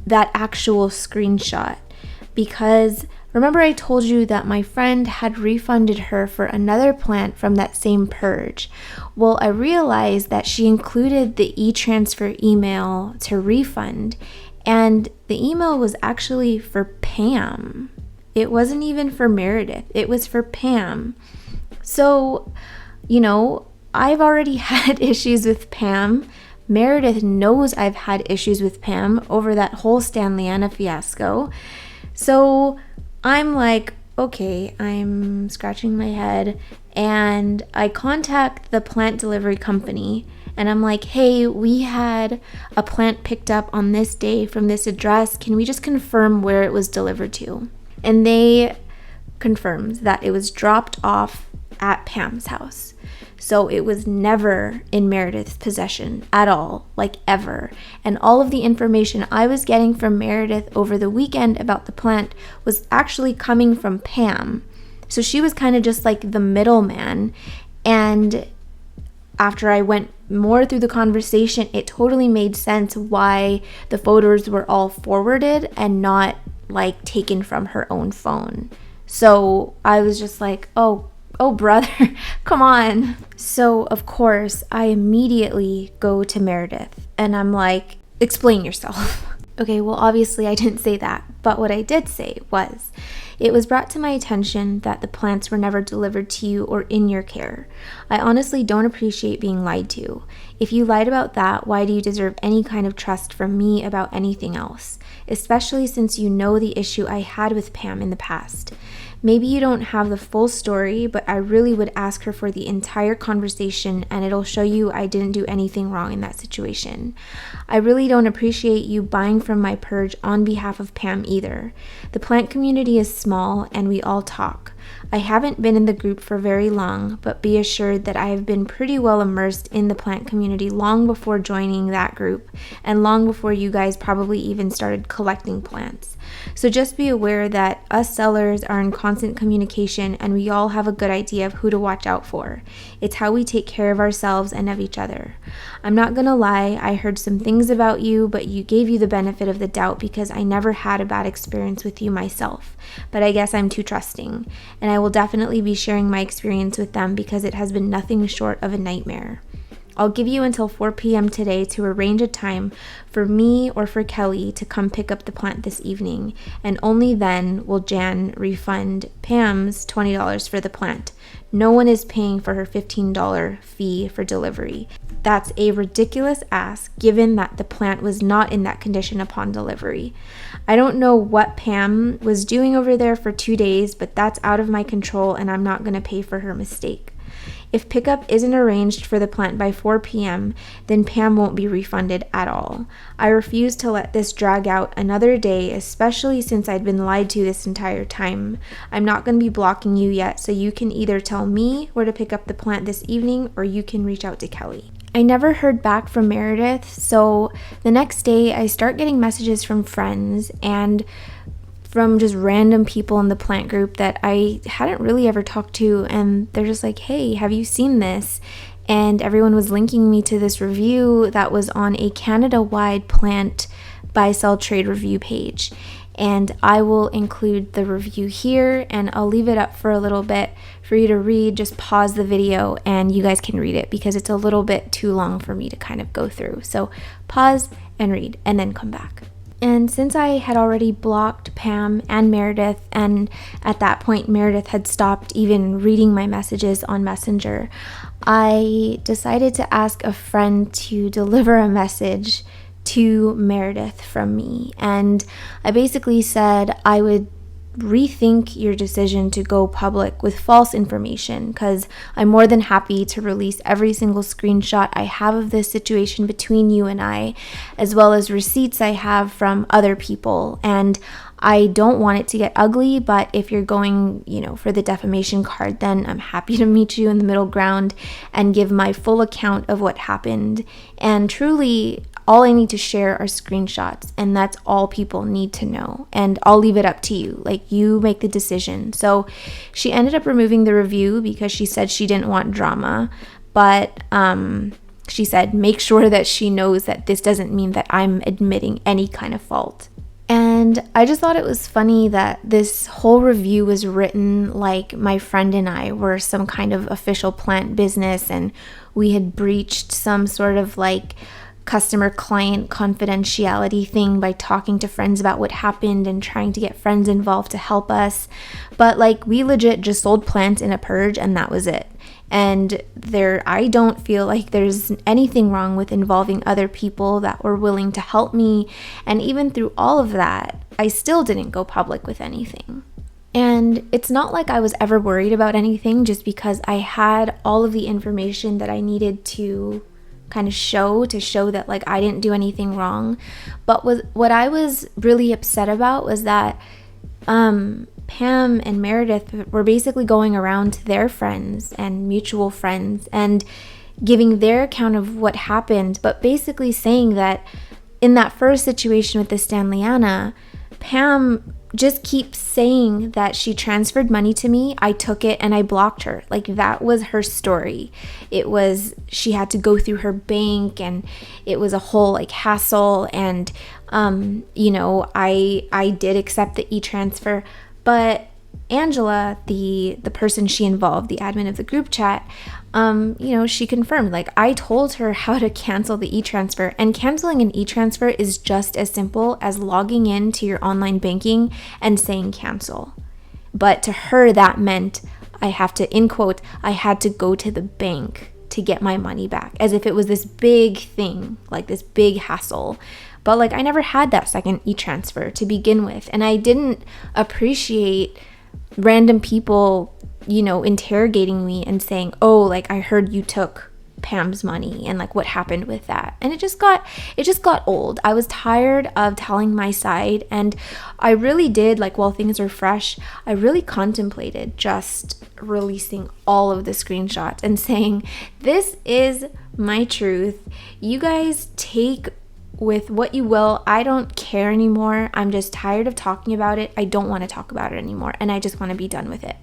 that actual screenshot, because remember I told you that my friend had refunded her for another plant from that same Purge. Well, I realized that she included the e-transfer email to refund, and the email was actually for Pam. It wasn't even for Meredith. It was for Pam. So, you know, I've already had issues with Pam. Meredith knows I've had issues with Pam over that whole Stanlyana fiasco. So I'm like, okay, I'm scratching my head, and I contact the plant delivery company, and I'm like, hey, we had a plant picked up on this day from this address. Can we just confirm where it was delivered to? And they confirmed that it was dropped off at Pam's house. So it was never in Meredith's possession at all, like ever. And all of the information I was getting from Meredith over the weekend about the plant was actually coming from Pam. So she was kind of just like the middleman. And after I went more through the conversation, it totally made sense why the photos were all forwarded and not like taken from her own phone. So I was just like, oh brother, come on. So of course I immediately go to Meredith and I'm like, explain yourself. Okay, well obviously I didn't say that, but what I did say was, it was brought to my attention that the plants were never delivered to you or in your care. I honestly don't appreciate being lied to. If you lied about that, why do you deserve any kind of trust from me about anything else? Especially since you know the issue I had with Pam in the past. Maybe you don't have the full story, but I really would ask her for the entire conversation, and it'll show you I didn't do anything wrong in that situation. I really don't appreciate you buying from my Purge on behalf of Pam either. The plant community is small, and we all talk. I haven't been in the group for very long, but be assured that I have been pretty well immersed in the plant community long before joining that group, and long before you guys probably even started collecting plants. So just be aware that us sellers are in constant communication, and we all have a good idea of who to watch out for. It's how we take care of ourselves and of each other. I'm not gonna lie, I heard some things about you, but you gave you the benefit of the doubt because I never had a bad experience with you myself. But I guess I'm too trusting, and I will definitely be sharing my experience with them because it has been nothing short of a nightmare. I'll give you until 4 p.m. today to arrange a time for me or for Kelly to come pick up the plant this evening, and only then will Jan refund Pam's $20 for the plant. No one is paying for her $15 fee for delivery. That's a ridiculous ask given that the plant was not in that condition upon delivery. I don't know what Pam was doing over there for 2 days, but that's out of my control and I'm not going to pay for her mistake. If pickup isn't arranged for the plant by 4 p.m., then Pam won't be refunded at all. I refuse to let this drag out another day, especially since I'd been lied to this entire time. I'm not going to be blocking you yet, so you can either tell me where to pick up the plant this evening or you can reach out to Kelly. I never heard back from Meredith, so the next day I start getting messages from friends and from just random people in the plant group that I hadn't really ever talked to, and they're just like, hey, have you seen this? And everyone was linking me to this review that was on a Canada-wide plant buy-sell trade review page. and I will include the review here, and I'll leave it up for a little bit for you to read. Just pause the video and you guys can read it because it's a little bit too long for me to kind of go through. So pause and read and then come back. And since I had already blocked Pam and Meredith, and at that point Meredith had stopped even reading my messages on Messenger, I decided to ask a friend to deliver a message to Meredith from me. And I basically said I would rethink your decision to go public with false information, because I'm more than happy to release every single screenshot I have of this situation between you and I, as well as receipts I have from other people. And I don't want it to get ugly, but if you're going, for the defamation card, then I'm happy to meet you in the middle ground and give my full account of what happened. And truly, all I need to share are screenshots, and that's all people need to know. And I'll leave it up to you. Like, you make the decision. So she ended up removing the review because she said she didn't want drama. But she said, make sure that she knows that this doesn't mean that I'm admitting any kind of fault. And I just thought it was funny that this whole review was written like my friend and I were some kind of official plant business, and we had breached some sort of like customer client confidentiality thing by talking to friends about what happened and trying to get friends involved to help us. But like, we legit just sold plants in a purge, and that was it. And I don't feel like there's anything wrong with involving other people that were willing to help me. And even through all of that, I still didn't go public with anything. And it's not like I was ever worried about anything, just because I had all of the information that I needed to kind of show that like I didn't do anything wrong. But what I was really upset about was that Pam and Meredith were basically going around to their friends and mutual friends and giving their account of what happened, but basically saying that in that first situation with the Stanlyana, Pam just keeps saying that she transferred money to me, I took it, and I blocked her. Like, that was her story. It was, she had to go through her bank, and it was a whole like hassle. And I did accept the e-transfer, but Angela, the person she involved, the admin of the group chat, she confirmed, like, I told her how to cancel the e-transfer, and canceling an e-transfer is just as simple as logging in to your online banking and saying cancel. But to her, that meant I have to, in quote, I had to go to the bank to get my money back, as if it was this big thing, like this big hassle. But like, I never had that second e-transfer to begin with, and I didn't appreciate random people interrogating me and saying, oh, like, I heard you took Pam's money, and like, what happened with that. And it just got old. I was tired of telling my side, and I really did, like, while things were fresh, I really contemplated just releasing all of the screenshots and saying, this is my truth. You guys take with what you will. I don't care anymore. I'm just tired of talking about it. I don't want to talk about it anymore, and I just want to be done with it.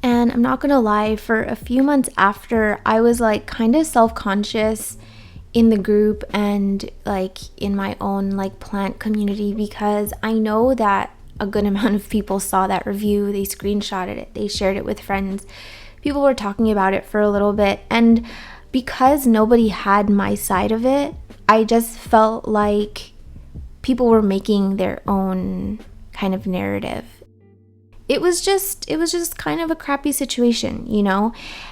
And I'm not gonna lie, for a few months after, I was like kind of self-conscious in the group and like in my own like plant community, because I know that a good amount of people saw that review. They screenshotted it, they shared it with friends, people were talking about it for a little bit, and because nobody had my side of it, I just felt like people were making their own kind of narrative. It was just kind of a crappy situation,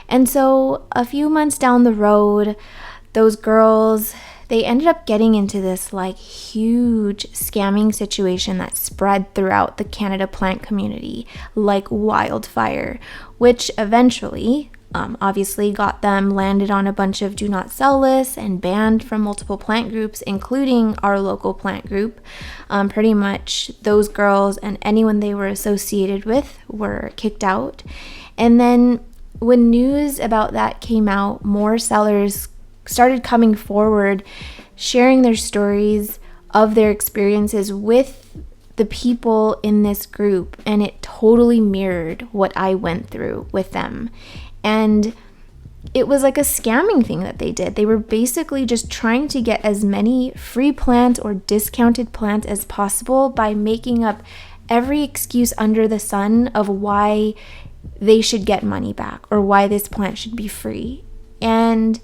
And so a few months down the road, those girls, they ended up getting into this like huge scamming situation that spread throughout the Canada plant community like wildfire, which eventually obviously got them landed on a bunch of do not sell lists and banned from multiple plant groups, including our local plant group. Pretty much those girls and anyone they were associated with were kicked out. And then when news about that came out, more sellers started coming forward, sharing their stories of their experiences with the people in this group, and it totally mirrored what I went through with them. And it was like a scamming thing that they did. They were basically just trying to get as many free plants or discounted plants as possible by making up every excuse under the sun of why they should get money back or why this plant should be free. And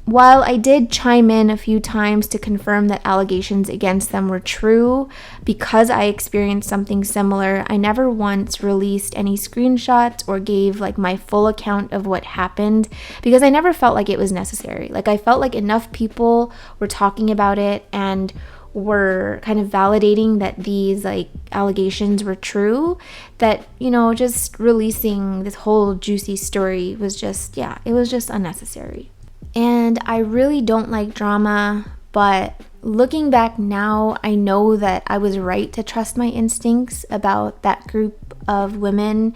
while I did chime in a few times to confirm that allegations against them were true, because I experienced something similar, I never once released any screenshots or gave like my full account of what happened, because I never felt like it was necessary. Like, I felt like enough people were talking about it and were kind of validating that these like allegations were true, that, you know, just releasing this whole juicy story was just, it was just unnecessary. And I really don't like drama, but looking back now, I know that I was right to trust my instincts about that group of women.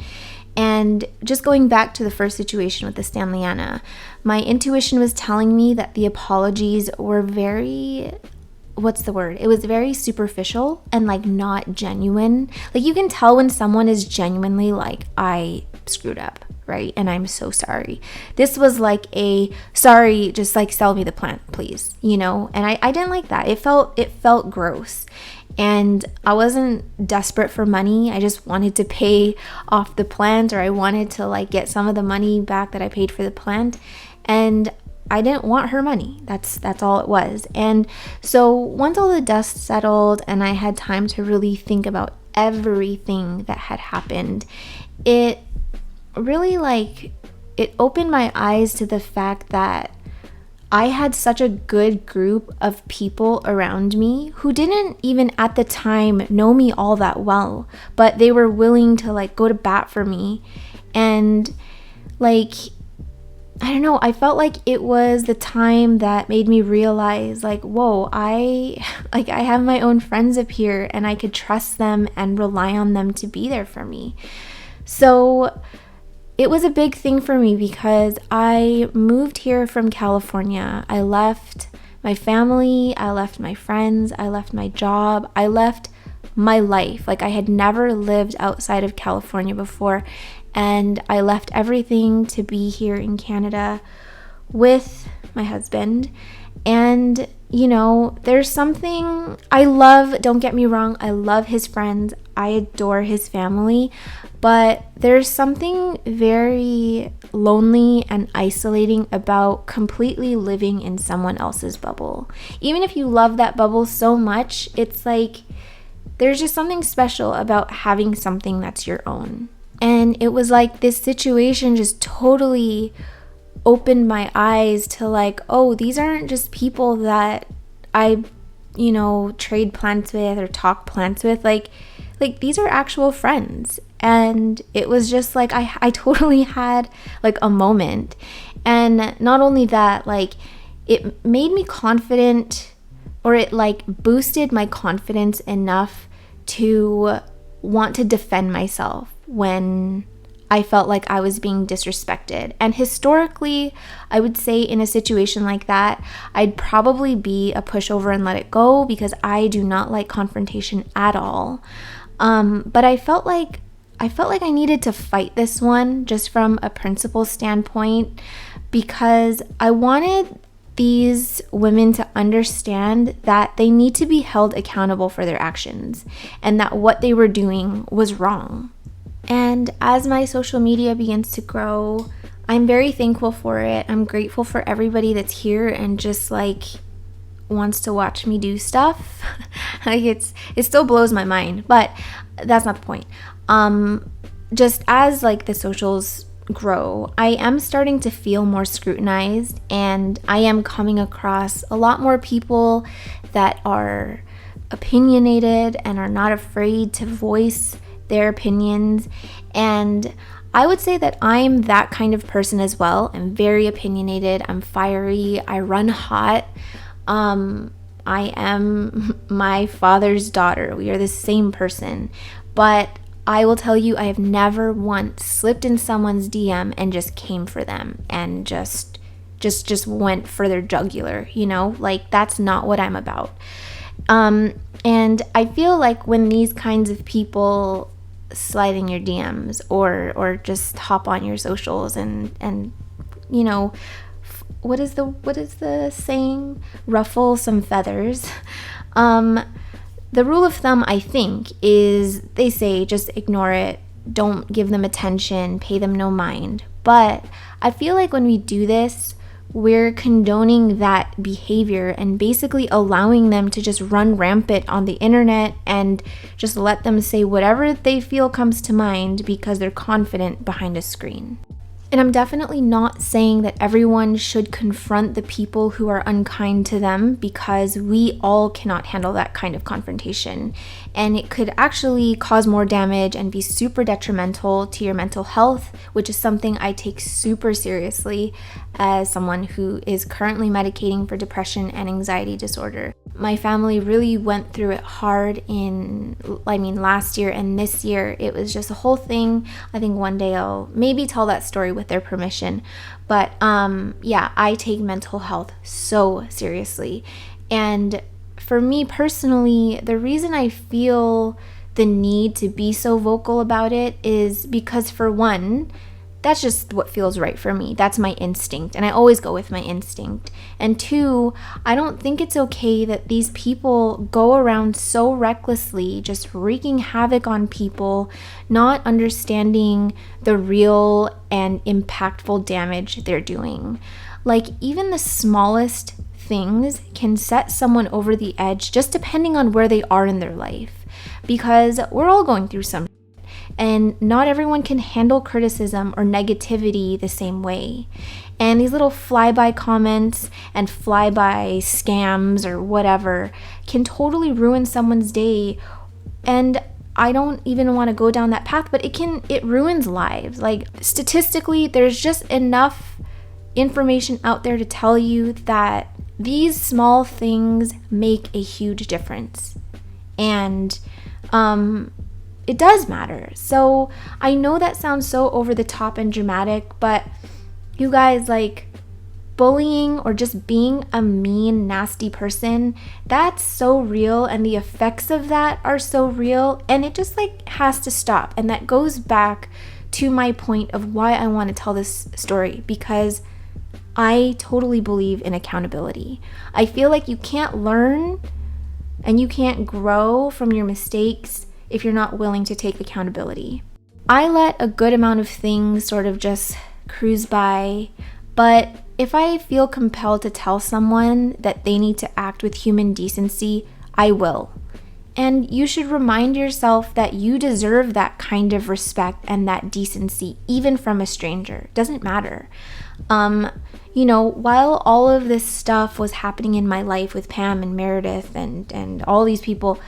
And just going back to the first situation with the Stanlyana, my intuition was telling me that the apologies were very, it was very superficial and like not genuine. Like, you can tell when someone is genuinely like, I screwed up, right? And I'm so sorry. This was like a sorry, just like sell me the plant, please, you know? And I didn't like that. It felt gross. And I wasn't desperate for money. I just wanted to pay off the plant, or I wanted to like get some of the money back that I paid for the plant. And I didn't want her money. That's all it was. And so once all the dust settled and I had time to really think about everything that had happened, it really it opened my eyes to the fact that I had such a good group of people around me who didn't even at the time know me all that well, but they were willing to like go to bat for me. And like, I don't know, I felt like it was the time that made me realize like, whoa, I have my own friends up here and I could trust them and rely on them to be there for me. So it was a big thing for me because I moved here from California. I left my family, I left my friends, I left my job, I left my life. Like, I had never lived outside of California before, and I left everything to be here in Canada with my husband. And, you know, there's something I love, don't get me wrong, I love his friends, I adore his family, but there's something very lonely and isolating about completely living in someone else's bubble. Even if you love that bubble so much, it's like there's just something special about having something that's your own. And it was like this situation just totally opened my eyes to like, oh, these aren't just people that I, you know, trade plants with or talk plants with. Like these are actual friends. And it was just like, I totally had like a moment. And not only that, like, it made me confident, or it like boosted my confidence enough to want to defend myself when I felt like I was being disrespected. And historically, I would say in a situation like that, I'd probably be a pushover and let it go because I do not like confrontation at all. But I felt like I needed to fight this one just from a principle standpoint, because I wanted these women to understand that they need to be held accountable for their actions and that what they were doing was wrong. And as my social media begins to grow, I'm very thankful for it. I'm grateful for everybody that's here and just like wants to watch me do stuff. Like it still blows my mind, but that's not the point. Just as like the socials grow, I am starting to feel more scrutinized, and I am coming across a lot more people that are opinionated and are not afraid to voice their opinions. And I would say that I'm that kind of person as well. I'm very opinionated, I'm fiery, I run hot. I am my father's daughter. We are the same person. But I will tell you, I have never once slipped in someone's DM and just came for them and just went for their jugular, you know? Like, that's not what I'm about. And I feel like when these kinds of people slide in your DMs or just hop on your socials and what is the saying? Ruffle some feathers. The rule of thumb, I think, is they say just ignore it, don't give them attention, pay them no mind. But I feel like when we do this, we're condoning that behavior and basically allowing them to just run rampant on the internet and just let them say whatever they feel comes to mind because they're confident behind a screen. And I'm definitely not saying that everyone should confront the people who are unkind to them, because we all cannot handle that kind of confrontation. And it could actually cause more damage and be super detrimental to your mental health, which is something I take super seriously as someone who is currently medicating for depression and anxiety disorder. My family really went through it hard last year and this year. It was just a whole thing. I think one day I'll maybe tell that story with their permission. But I take mental health so seriously. And for me personally, the reason I feel the need to be so vocal about it is because, for one, that's just what feels right for me. That's my instinct, and I always go with my instinct. And two, I don't think it's okay that these people go around so recklessly, just wreaking havoc on people, not understanding the real and impactful damage they're doing. Like, even the smallest things can set someone over the edge, just depending on where they are in their life. Because we're all going through some, and not everyone can handle criticism or negativity the same way. And these little flyby comments and flyby scams or whatever can totally ruin someone's day. And I don't even want to go down that path, but it ruins lives. Like, statistically, there's just enough information out there to tell you that these small things make a huge difference. And it does matter. So I know that sounds so over the top and dramatic, but you guys, like, bullying or just being a mean, nasty person, that's so real, and the effects of that are so real, and it just has to stop. And that goes back to my point of why I want to tell this story, because I totally believe in accountability. I feel like you can't learn and you can't grow from your mistakes if you're not willing to take accountability. I let a good amount of things sort of just cruise by, but if I feel compelled to tell someone that they need to act with human decency, I will. And you should remind yourself that you deserve that kind of respect and that decency, even from a stranger. Doesn't matter. While all of this stuff was happening in my life with Pam and Meredith and all these people,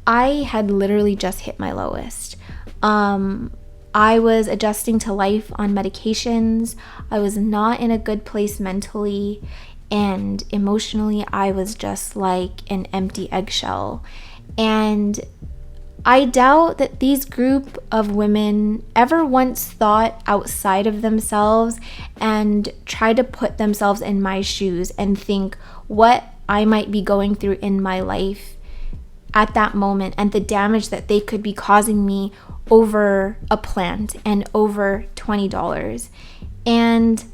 I had literally just hit my lowest. I was adjusting to life on medications. I was not in a good place mentally, and emotionally I was just like an empty eggshell. And I doubt that these group of women ever once thought outside of themselves and tried to put themselves in my shoes and think what I might be going through in my life at that moment and the damage that they could be causing me over a plant and over $20. And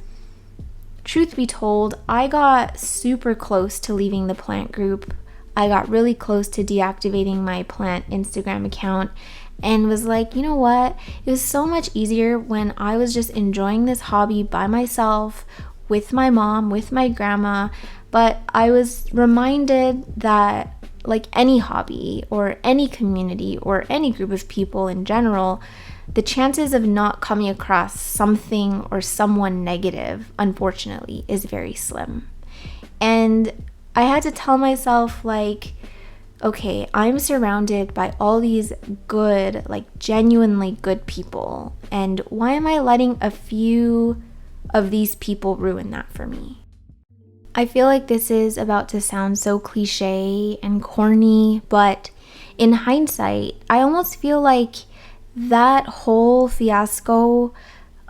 truth be told, I got super close to leaving the plant group. I got really close to deactivating my plant Instagram account and was like, you know what? It was so much easier when I was just enjoying this hobby by myself, with my mom, with my grandma. But I was reminded that, like any hobby or any community or any group of people in general, the chances of not coming across something or someone negative, unfortunately, is very slim. And I had to tell myself, like, okay, I'm surrounded by all these good, like genuinely good people. And why am I letting a few of these people ruin that for me? I feel like this is about to sound so cliche and corny, but in hindsight, I almost feel like that whole fiasco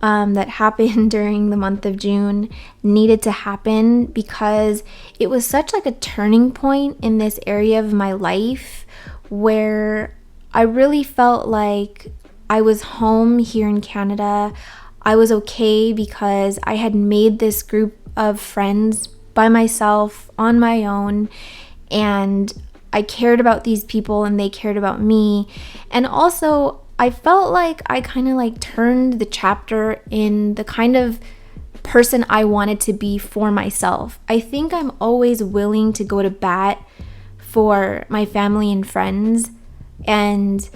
that happened during the month of June needed to happen because it was such like a turning point in this area of my life where I really felt like I was home here in Canada. I was okay because I had made this group of friends by myself on my own, and I cared about these people and they cared about me. And also I felt like I kind of like turned the chapter in the kind of person I wanted to be for myself. I think I'm always willing to go to bat for my family and friends, and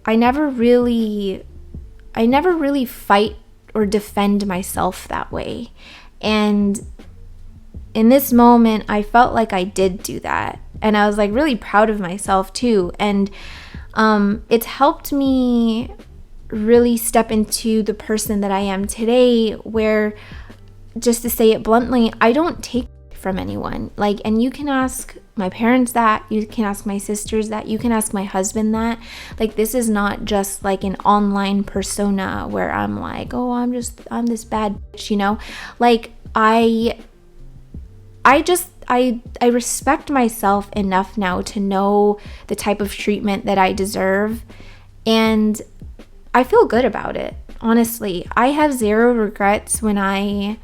I never really fight or defend myself that way. And in this moment, I felt like I did do that. And I was like really proud of myself too. And it's helped me really step into the person that I am today, where, just to say it bluntly, I don't take from anyone. Like, and you can ask my parents that, you can ask my sisters that, you can ask my husband that. Like, this is not just like an online persona where I'm like, oh, I'm this bad bitch, you know? Like, I respect myself enough now to know the type of treatment that I deserve, and I feel good about it. Honestly, I have zero regrets when I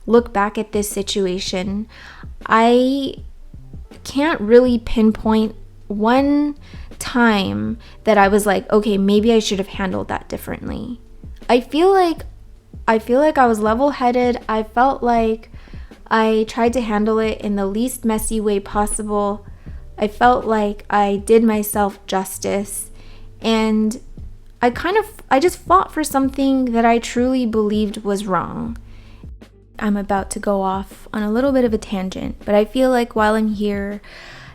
look back at this situation. I can't really pinpoint one time that I was like, okay, maybe I should have handled that differently. I feel like I was level-headed. I felt like I tried to handle it in the least messy way possible. I felt like I did myself justice, and I just fought for something that I truly believed was wrong. I'm about to go off on a little bit of a tangent, but I feel like while I'm here,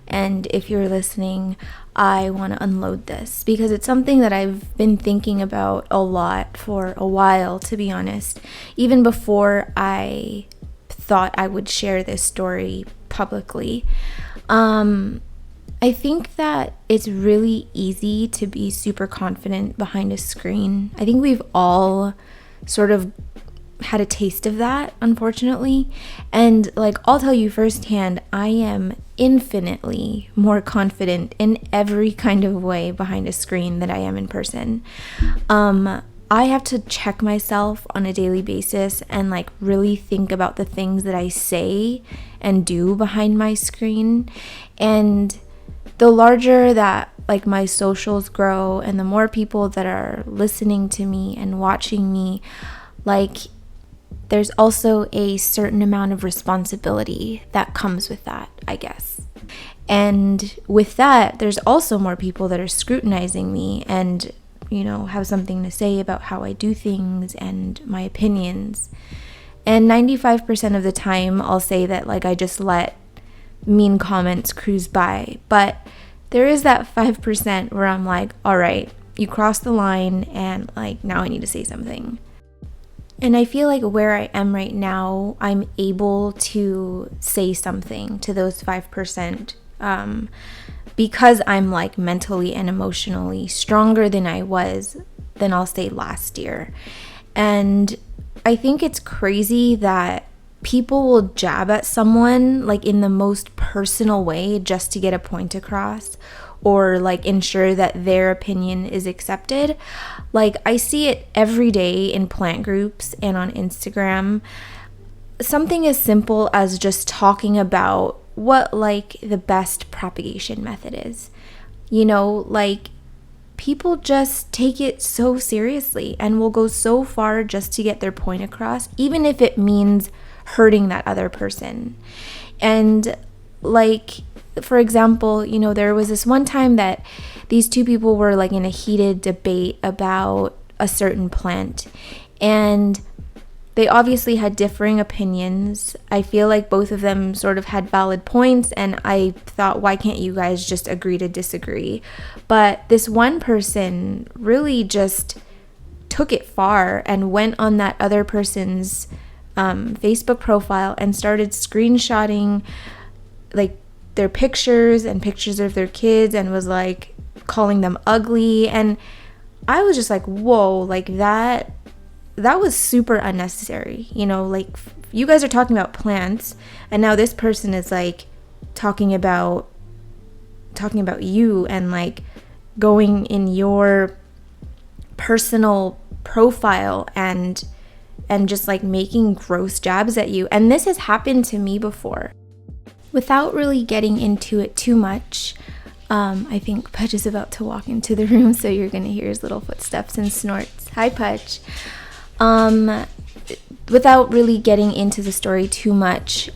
and if you're listening, I want to unload this because it's something that I've been thinking about a lot for a while, to be honest, even before I thought I would share this story publicly. I think that it's really easy to be super confident behind a screen. I think we've all sort of had a taste of that, unfortunately. And like, I'll tell you firsthand, I am infinitely more confident in every kind of way behind a screen than I am in person. I have to check myself on a daily basis and like really think about the things that I say and do behind my screen. And the larger that like my socials grow and the more people that are listening to me and watching me, like, there's also a certain amount of responsibility that comes with that, I guess. And with that, there's also more people that are scrutinizing me and, you know, have something to say about how I do things and my opinions. And 95% of the time, I'll say that like I just let mean comments cruise by. But there is that 5% where I'm like, all right, you crossed the line and like now I need to say something. And I feel like where I am right now, I'm able to say something to those 5%, because I'm like mentally and emotionally stronger than I was, than I'll say last year. And I think it's crazy that people will jab at someone like in the most personal way just to get a point across, or like ensure that their opinion is accepted. Like, I see it every day in plant groups and on Instagram. Something as simple as just talking about what like the best propagation method is. You know, like, people just take it so seriously and will go so far just to get their point across, even if it means hurting that other person. And like, for example, you know, there was this one time that these two people were like in a heated debate about a certain plant, and they obviously had differing opinions. I feel like both of them sort of had valid points, and I thought, why can't you guys just agree to disagree? But this one person really just took it far and went on that other person's Facebook profile and started screenshotting like their pictures and pictures of their kids and was like calling them ugly. And I was just like, whoa, like that was super unnecessary. You know, like, you guys are talking about plants and now this person is like talking about you and like going in your personal profile and and just like making gross jabs at you. And this has happened to me before. Without really getting into it too much, I think Pudge is about to walk into the room, so you're going to hear his little footsteps and snorts. Hi, Pudge. Without really getting into the story too much,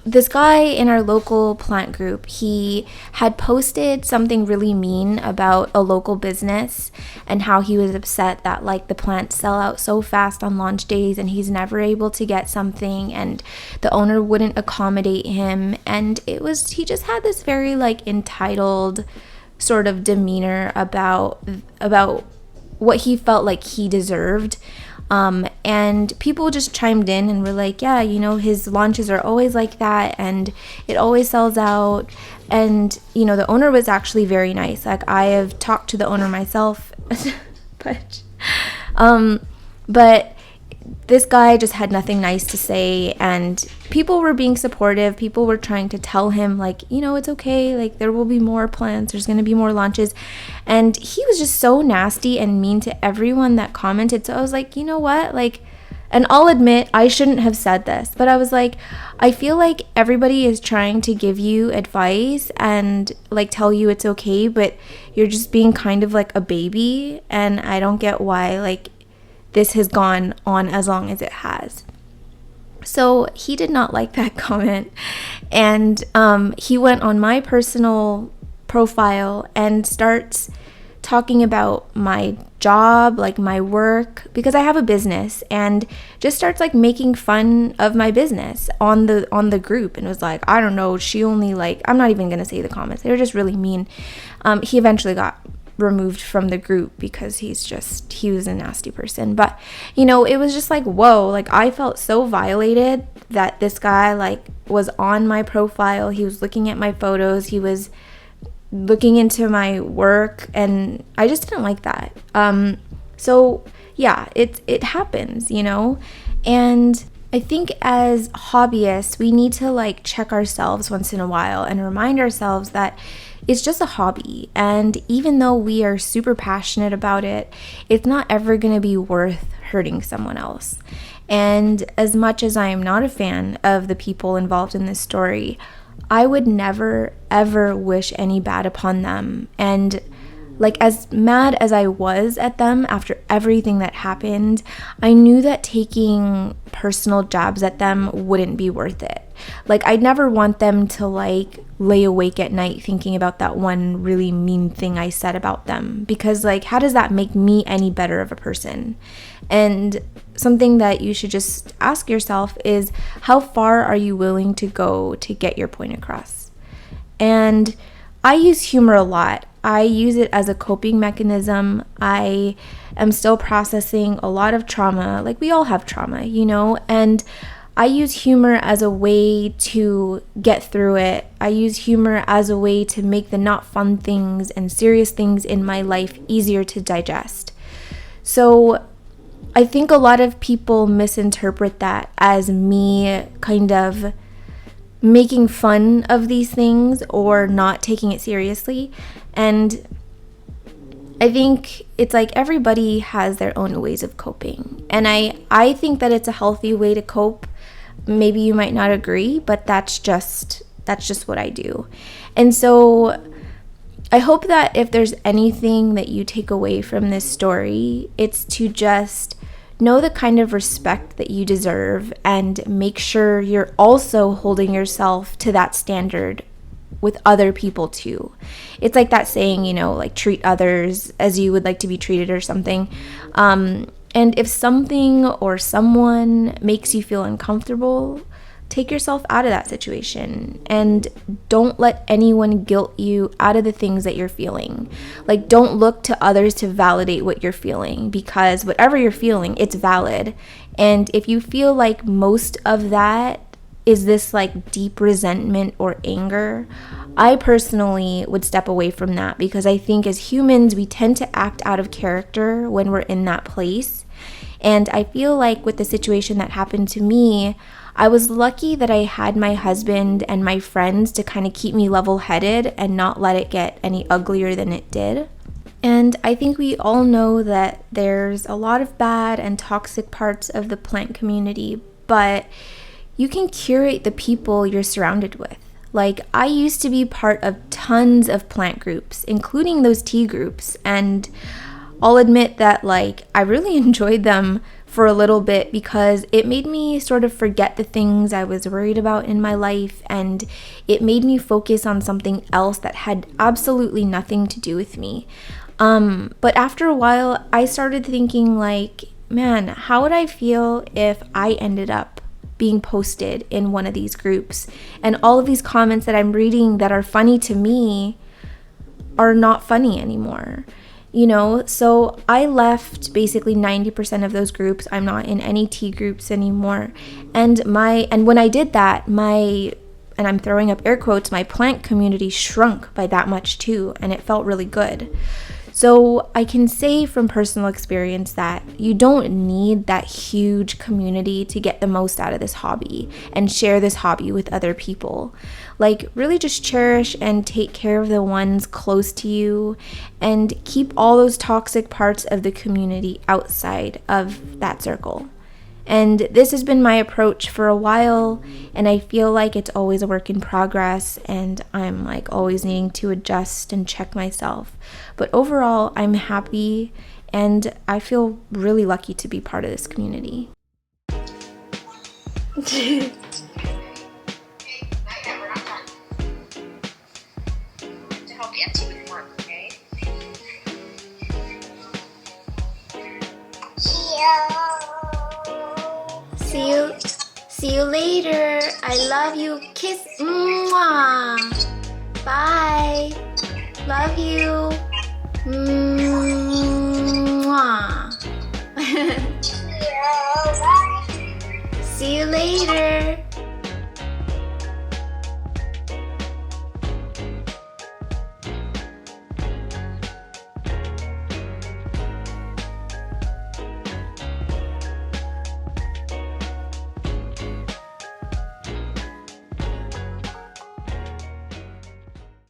this guy in our local plant group, he had posted something really mean about a local business and how he was upset that like the plants sell out so fast on launch days and he's never able to get something and the owner wouldn't accommodate him. And he just had this very like entitled sort of demeanor about what he felt like he deserved. And people just chimed in and were like, yeah, his launches are always like that and it always sells out. And, the owner was actually very nice. Like, I have talked to the owner myself, but this guy just had nothing nice to say, and people were being supportive. People were trying to tell him, like, it's okay, like, there will be more plants, there's going to be more launches. And he was just so nasty and mean to everyone that commented. So I was like, you know what, like, and I'll admit I shouldn't have said this, but I was like, I feel like everybody is trying to give you advice and like tell you it's okay, but you're just being kind of like a baby, and I don't get why like this has gone on as long as it has. So he did not like that comment, and he went on my personal profile and starts talking about my job, like my work, because I have a business, and just starts like making fun of my business on the group, and was like, I don't know, she only like, I'm not even gonna say the comments, they were just really mean. He eventually got removed from the group because he was a nasty person. But it was just like, whoa, like I felt so violated that this guy like was on my profile, he was looking at my photos, he was looking into my work, and I just didn't like that. So yeah, it happens, and I think as hobbyists we need to like check ourselves once in a while and remind ourselves that it's just a hobby, and even though we are super passionate about it, it's not ever going to be worth hurting someone else. And as much as I am not a fan of the people involved in this story, I would never ever wish any bad upon them. And like, as mad as I was at them after everything that happened, I knew that taking personal jabs at them wouldn't be worth it. Like, I'd never want them to like lay awake at night thinking about that one really mean thing I said about them, because like, how does that make me any better of a person? And something that you should just ask yourself is, how far are you willing to go to get your point across? And I use humor a lot. I use it as a coping mechanism. I am still processing a lot of trauma. Like, we all have trauma, and I use humor as a way to get through it. I use humor as a way to make the not fun things and serious things in my life easier to digest. So I think a lot of people misinterpret that as me kind of making fun of these things or not taking it seriously. And I think it's like everybody has their own ways of coping. And I think that it's a healthy way to cope. Maybe you might not agree, but that's just what I do. And so I hope that if there's anything that you take away from this story, it's to just know the kind of respect that you deserve and make sure you're also holding yourself to that standard with other people too. It's like that saying, like, treat others as you would like to be treated or something. And if something or someone makes you feel uncomfortable, take yourself out of that situation, and don't let anyone guilt you out of the things that you're feeling. Like, don't look to others to validate what you're feeling, because whatever you're feeling, it's valid. And if you feel like most of that is this like deep resentment or anger, I personally would step away from that, because I think as humans, we tend to act out of character when we're in that place. And I feel like with the situation that happened to me, I was lucky that I had my husband and my friends to kind of keep me level-headed and not let it get any uglier than it did. And I think we all know that there's a lot of bad and toxic parts of the plant community, but you can curate the people you're surrounded with. Like, I used to be part of tons of plant groups, including those tea groups, and I'll admit that, like, I really enjoyed them for a little bit because it made me sort of forget the things I was worried about in my life, and it made me focus on something else that had absolutely nothing to do with me. But after a while, I started thinking, like, man, how would I feel if I ended up being posted in one of these groups and all of these comments that I'm reading that are funny to me are not funny anymore? You know, so I left basically 90% of those groups. I'm not in any tea groups anymore. And when I did that, and I'm throwing up air quotes, my plant community shrunk by that much too, and it felt really good. So I can say from personal experience that you don't need that huge community to get the most out of this hobby and share this hobby with other people. Like, really just cherish and take care of the ones close to you and keep all those toxic parts of the community outside of that circle. And this has been my approach for a while, and I feel like it's always a work in progress, and I'm like always needing to adjust and check myself. But overall, I'm happy, and I feel really lucky to be part of this community. Hey, not yet, we're not done. To help Auntie with work, okay? See you later. I love you. Kiss. Mwah. Bye. Love you. Mwah. See you later.